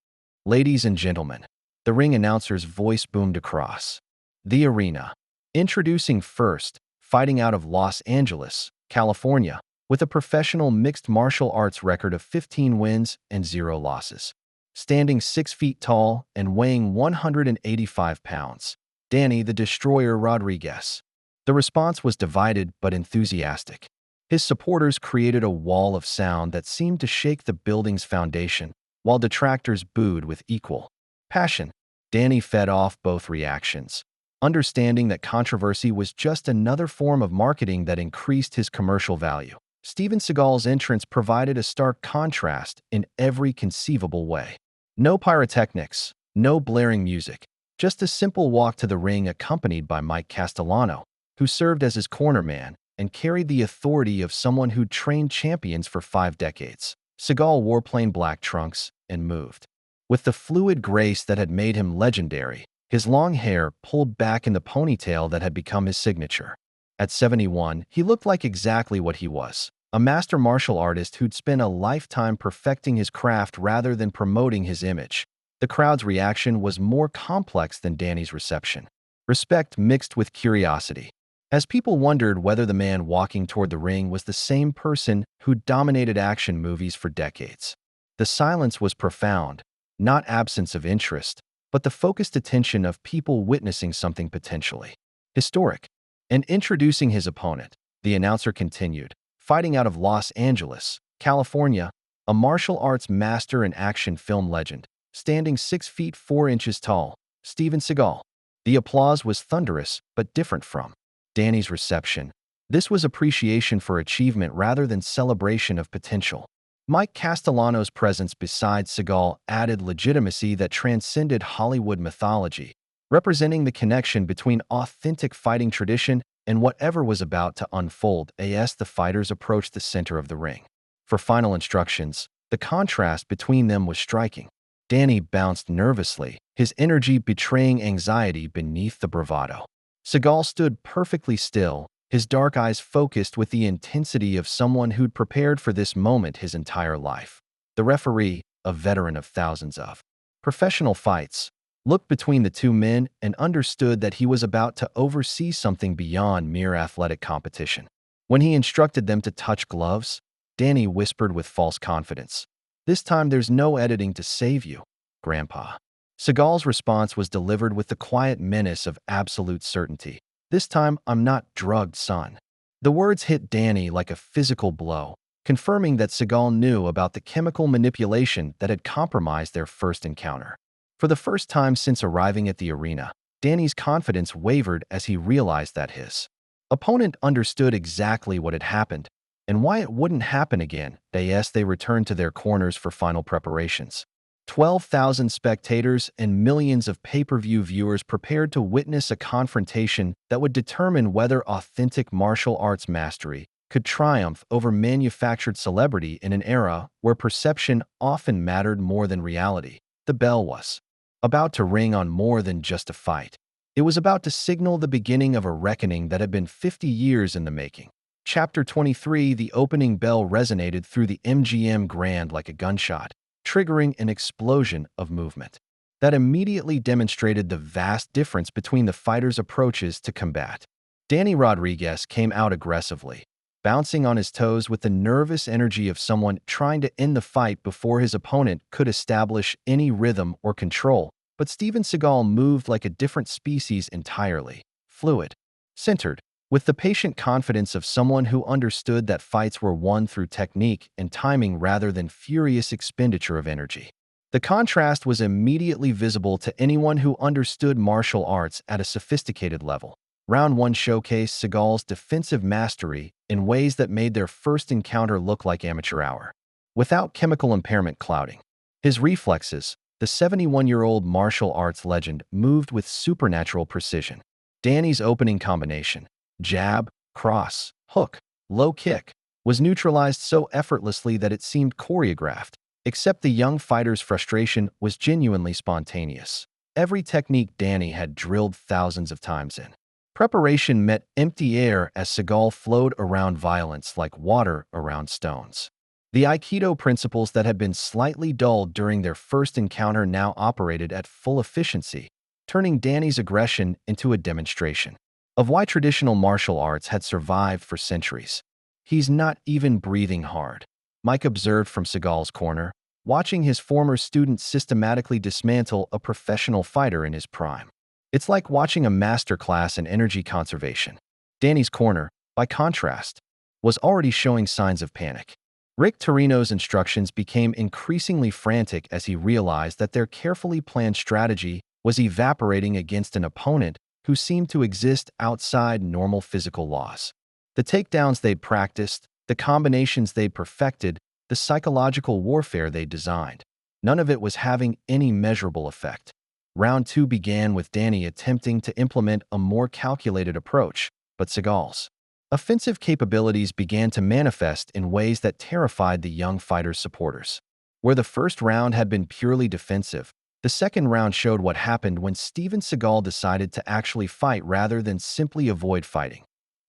Ladies and gentlemen, the ring announcer's voice boomed across the arena. Introducing first, fighting out of Los Angeles, California, with a professional mixed martial arts record of 15 wins and 0 losses. Standing 6 feet tall and weighing 185 pounds, Danny the Destroyer Rodriguez. The response was divided but enthusiastic. His supporters created a wall of sound that seemed to shake the building's foundation, while detractors booed with equal passion. Danny fed off both reactions. understanding that controversy was just another form of marketing that increased his commercial value. Steven Seagal's entrance provided a stark contrast in every conceivable way. No pyrotechnics, no blaring music, just a simple walk to the ring accompanied by Mike Castellano, who served as his cornerman and carried the authority of someone who'd trained champions for 5 decades. Seagal wore plain black trunks and moved with the fluid grace that had made him legendary, his long hair pulled back in the ponytail that had become his signature. At 71, he looked like exactly what he was, a master martial artist who'd spent a lifetime perfecting his craft rather than promoting his image. The crowd's reaction was more complex than Danny's reception. Respect mixed with curiosity, as people wondered whether the man walking toward the ring was the same person who'd dominated action movies for decades. The silence was profound, not absence of interest, but the focused attention of people witnessing something potentially historic. And introducing his opponent, the announcer continued, fighting out of Los Angeles, California, a martial arts master and action film legend, standing 6 feet 4 inches tall, Steven Seagal. The applause was thunderous, but different from Danny's reception. This was appreciation for achievement rather than celebration of potential. Mike Castellano's presence beside Seagal added legitimacy that transcended Hollywood mythology, representing the connection between authentic fighting tradition and whatever was about to unfold as the fighters approached the center of the ring. For final instructions, the contrast between them was striking. Danny bounced nervously, his energy betraying anxiety beneath the bravado. Seagal stood perfectly still, his dark eyes focused with the intensity of someone who'd prepared for this moment his entire life. The referee, a veteran of thousands of professional fights, looked between the two men and understood that he was about to oversee something beyond mere athletic competition. When he instructed them to touch gloves, Danny whispered with false confidence, "This time there's no editing to save you, Grandpa." Seagal's response was delivered with the quiet menace of absolute certainty. "This time, I'm not drugged, son." The words hit Danny like a physical blow, confirming that Seagal knew about the chemical manipulation that had compromised their first encounter. For the first time since arriving at the arena, Danny's confidence wavered as he realized that his opponent understood exactly what had happened and why it wouldn't happen again as they returned to their corners for final preparations. 12,000 spectators and millions of pay-per-view viewers prepared to witness a confrontation that would determine whether authentic martial arts mastery could triumph over manufactured celebrity in an era where perception often mattered more than reality. The bell was about to ring on more than just a fight. It was about to signal the beginning of a reckoning that had been 50 years in the making. Chapter 23, the opening bell resonated through the MGM Grand like a gunshot, triggering an explosion of movement that immediately demonstrated the vast difference between the fighters' approaches to combat. Danny Rodriguez came out aggressively, bouncing on his toes with the nervous energy of someone trying to end the fight before his opponent could establish any rhythm or control. But Steven Seagal moved like a different species entirely, fluid, centered, with the patient confidence of someone who understood that fights were won through technique and timing rather than furious expenditure of energy. The contrast was immediately visible to anyone who understood martial arts at a sophisticated level. Round 1 showcased Seagal's defensive mastery in ways that made their first encounter look like amateur hour, without chemical impairment clouding his reflexes. The 71-year-old martial arts legend moved with supernatural precision. Danny's opening combination, jab, cross, hook, low kick, was neutralized so effortlessly that it seemed choreographed, except the young fighter's frustration was genuinely spontaneous. Every technique Danny had drilled thousands of times in preparation met empty air as Seagal flowed around violence like water around stones. The Aikido principles that had been slightly dulled during their first encounter now operated at full efficiency, turning Danny's aggression into a demonstration of why traditional martial arts had survived for centuries. "He's not even breathing hard," Mike observed from Seagal's corner, watching his former student systematically dismantle a professional fighter in his prime. "It's like watching a masterclass in energy conservation." Danny's corner, by contrast, was already showing signs of panic. Rick Torino's instructions became increasingly frantic as he realized that their carefully planned strategy was evaporating against an opponent who seemed to exist outside normal physical laws. The takedowns they'd practiced, the combinations they'd perfected, the psychological warfare they'd designed, none of it was having any measurable effect. Round 2 began with Danny attempting to implement a more calculated approach, but Seagal's offensive capabilities began to manifest in ways that terrified the young fighter's supporters. Where the first round had been purely defensive, the second round showed what happened when Steven Seagal decided to actually fight rather than simply avoid fighting.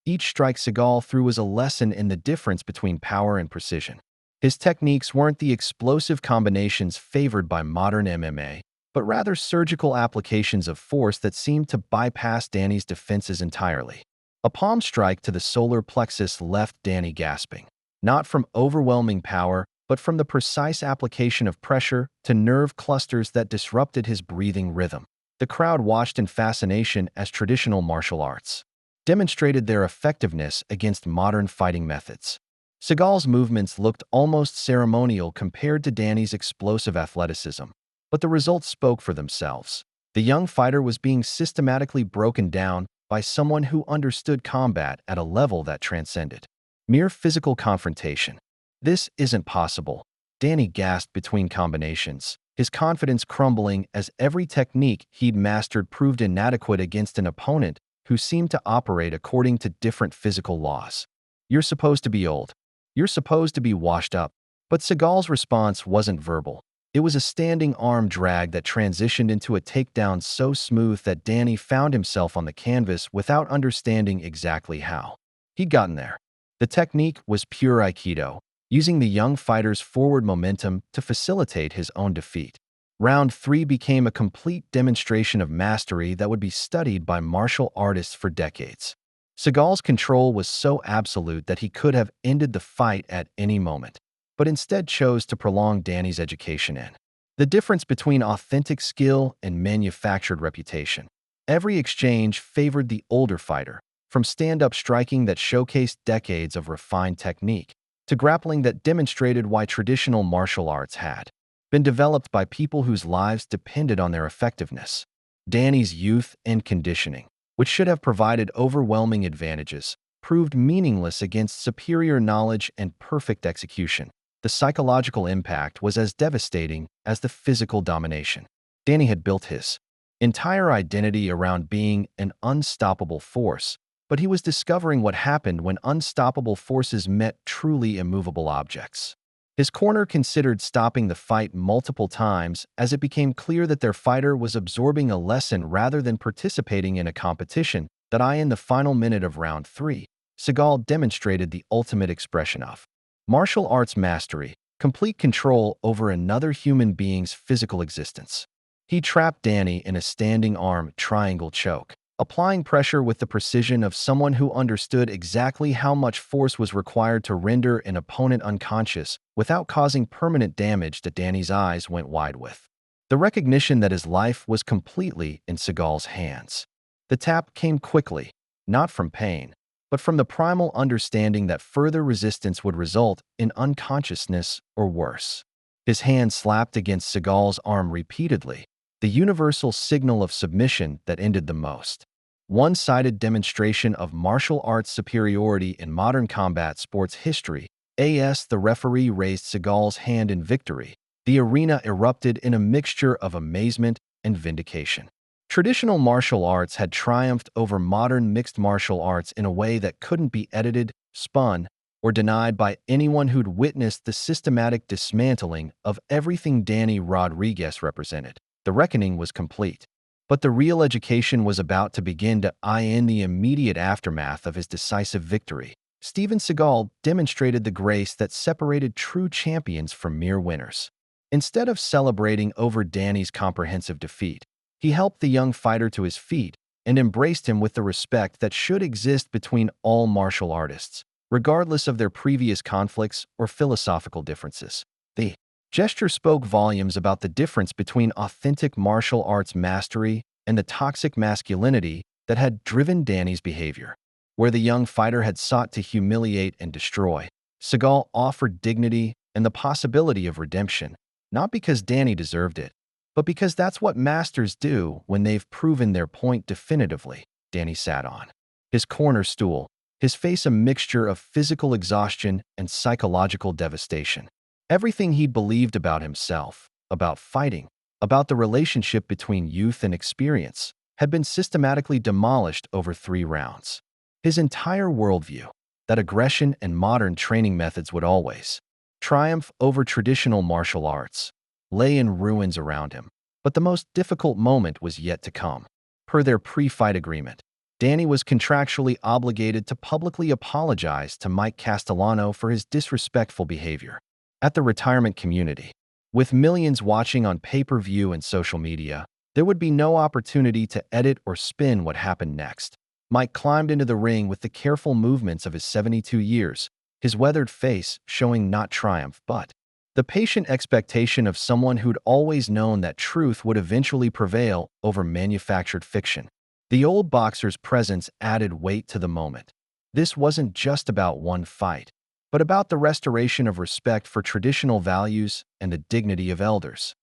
Each strike Seagal threw was a lesson in the difference between power and precision. His techniques weren't the explosive combinations favored by modern MMA, but rather surgical applications of force that seemed to bypass Danny's defenses entirely. A palm strike to the solar plexus left Danny gasping, not from overwhelming power, but from the precise application of pressure to nerve clusters that disrupted his breathing rhythm. The crowd watched in fascination as traditional martial arts demonstrated their effectiveness against modern fighting methods. Seagal's movements looked almost ceremonial compared to Danny's explosive athleticism, but the results spoke for themselves. The young fighter was being systematically broken down by someone who understood combat at a level that transcended mere physical confrontation. "This isn't possible," Danny gasped between combinations, his confidence crumbling as every technique he'd mastered proved inadequate against an opponent who seemed to operate according to different physical laws. "You're supposed to be old. You're supposed to be washed up." But Seagal's response wasn't verbal. It was a standing arm drag that transitioned into a takedown so smooth that Danny found himself on the canvas without understanding exactly how he'd gotten there. The technique was pure Aikido, using the young fighter's forward momentum to facilitate his own defeat. Round 3 became a complete demonstration of mastery that would be studied by martial artists for decades. Seagal's control was so absolute that he could have ended the fight at any moment, but instead chose to prolong Danny's education in the difference between authentic skill and manufactured reputation. Every exchange favored the older fighter, from stand-up striking that showcased decades of refined technique to grappling that demonstrated why traditional martial arts had been developed by people whose lives depended on their effectiveness. Danny's youth and conditioning, which should have provided overwhelming advantages, proved meaningless against superior knowledge and perfect execution. The psychological impact was as devastating as the physical domination. Danny had built his entire identity around being an unstoppable force, but he was discovering what happened when unstoppable forces met truly immovable objects. His corner considered stopping the fight multiple times as it became clear that their fighter was absorbing a lesson rather than participating in a competition. In the final minute of round 3, Seagal demonstrated the ultimate expression of martial arts mastery, complete control over another human being's physical existence. He trapped Danny in a standing arm triangle choke, applying pressure with the precision of someone who understood exactly how much force was required to render an opponent unconscious without causing permanent damage that Danny's eyes went wide with. The recognition that his life was completely in Seagal's hands. The tap came quickly, not from pain, but from the primal understanding that further resistance would result in unconsciousness or worse. His hand slapped against Seagal's arm repeatedly, the universal signal of submission that ended the most one-sided demonstration of martial arts superiority in modern combat sports history. As the referee raised Seagal's hand in victory, the arena erupted in a mixture of amazement and vindication. Traditional martial arts had triumphed over modern mixed martial arts in a way that couldn't be edited, spun, or denied by anyone who'd witnessed the systematic dismantling of everything Danny Rodriguez represented. The reckoning was complete. But the real education was about to begin in the immediate aftermath of his decisive victory. Steven Seagal demonstrated the grace that separated true champions from mere winners. Instead of celebrating over Danny's comprehensive defeat, he helped the young fighter to his feet and embraced him with the respect that should exist between all martial artists, regardless of their previous conflicts or philosophical differences. The gesture spoke volumes about the difference between authentic martial arts mastery and the toxic masculinity that had driven Danny's behavior. Where the young fighter had sought to humiliate and destroy, Seagal offered dignity and the possibility of redemption, not because Danny deserved it, but because that's what masters do when they've proven their point definitively. Danny sat on his corner stool, his face a mixture of physical exhaustion and psychological devastation. Everything he'd believed about himself, about fighting, about the relationship between youth and experience, had been systematically demolished over 3 rounds. His entire worldview, that aggression and modern training methods would always triumph over traditional martial arts, lay in ruins around him. But the most difficult moment was yet to come. Per their pre-fight agreement, Danny was contractually obligated to publicly apologize to Mike Castellano for his disrespectful behavior. At the retirement community, with millions watching on pay-per-view and social media, there would be no opportunity to edit or spin what happened next. Mike climbed into the ring with the careful movements of his 72 years, his weathered face showing not triumph but the patient expectation of someone who'd always known that truth would eventually prevail over manufactured fiction. The old boxer's presence added weight to the moment. This wasn't just about one fight, but about the restoration of respect for traditional values and the dignity of elders.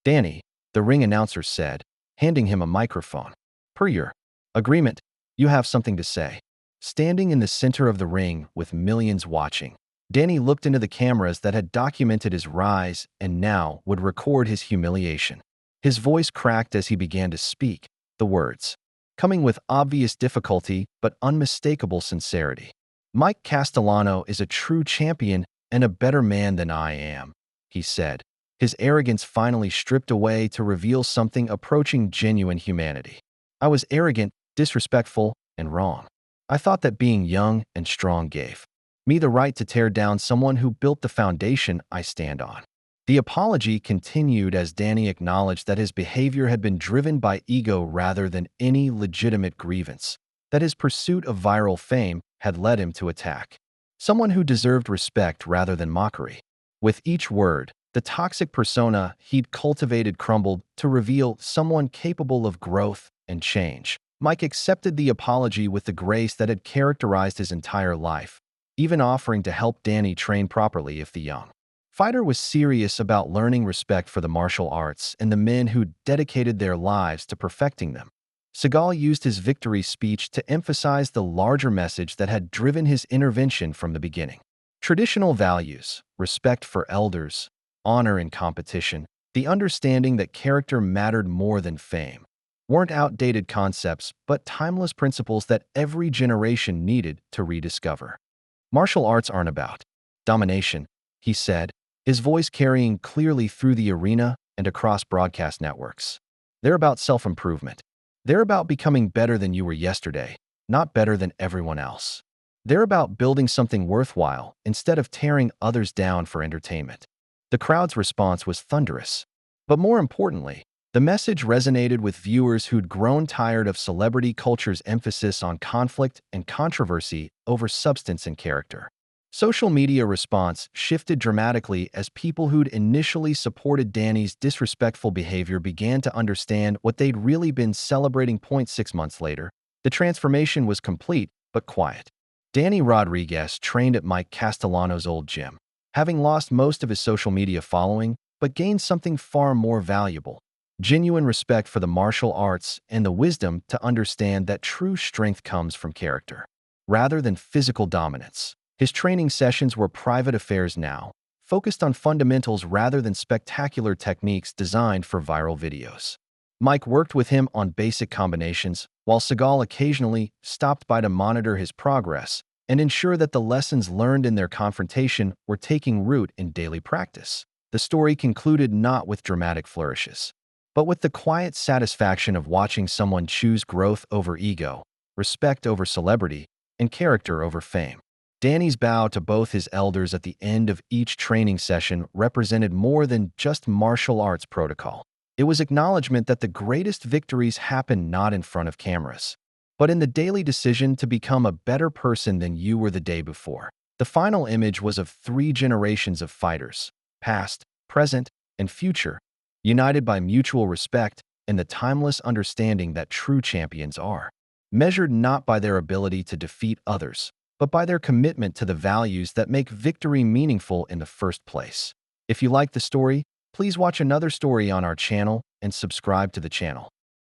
"Danny," the ring announcer said, handing him a microphone. "Per your agreement, you have something to say." Standing in the center of the ring with millions watching, Danny looked into the cameras that had documented his rise and now would record his humiliation. His voice cracked as he began to speak, the words coming with obvious difficulty but unmistakable sincerity. "Mike Castellano is a true champion and a better man than I am," he said, his arrogance finally stripped away to reveal something approaching genuine humanity. "I was arrogant, disrespectful, and wrong. I thought that being young and strong gave me the right to tear down someone who built the foundation I stand on." The apology continued as Danny acknowledged that his behavior had been driven by ego rather than any legitimate grievance, that his pursuit of viral fame had led him to attack someone who deserved respect rather than mockery. With each word, the toxic persona he'd cultivated crumbled to reveal someone capable of growth and change. Mike accepted the apology with the grace that had characterized his entire life, even offering to help Danny train properly if the young fighter was serious about learning respect for the martial arts and the men who'd dedicated their lives to perfecting them. Seagal used his victory speech to emphasize the larger message that had driven his intervention from the beginning. Traditional values, respect for elders, honor in competition, the understanding that character mattered more than fame, weren't outdated concepts but timeless principles that every generation needed to rediscover. "Martial arts aren't about domination," he said, his voice carrying clearly through the arena and across broadcast networks. "They're about self-improvement. They're about becoming better than you were yesterday, not better than everyone else. They're about building something worthwhile instead of tearing others down for entertainment." The crowd's response was thunderous. But more importantly, the message resonated with viewers who'd grown tired of celebrity culture's emphasis on conflict and controversy over substance and character. Social media response shifted dramatically as people who'd initially supported Danny's disrespectful behavior began to understand what they'd really been celebrating. 6 months later, the transformation was complete but quiet. Danny Rodriguez trained at Mike Castellano's old gym, having lost most of his social media following, but gained something far more valuable: genuine respect for the martial arts and the wisdom to understand that true strength comes from character, rather than physical dominance. His training sessions were private affairs now, focused on fundamentals rather than spectacular techniques designed for viral videos. Mike worked with him on basic combinations, while Seagal occasionally stopped by to monitor his progress and ensure that the lessons learned in their confrontation were taking root in daily practice. The story concluded not with dramatic flourishes, but with the quiet satisfaction of watching someone choose growth over ego, respect over celebrity, and character over fame. Danny's bow to both his elders at the end of each training session represented more than just martial arts protocol. It was acknowledgement that the greatest victories happen not in front of cameras, but in the daily decision to become a better person than you were the day before. The final image was of 3 generations of fighters, past, present, and future, united by mutual respect and the timeless understanding that true champions are measured not by their ability to defeat others, but by their commitment to the values that make victory meaningful in the first place. If you like the story, Please watch another story on our channel and subscribe to the channel.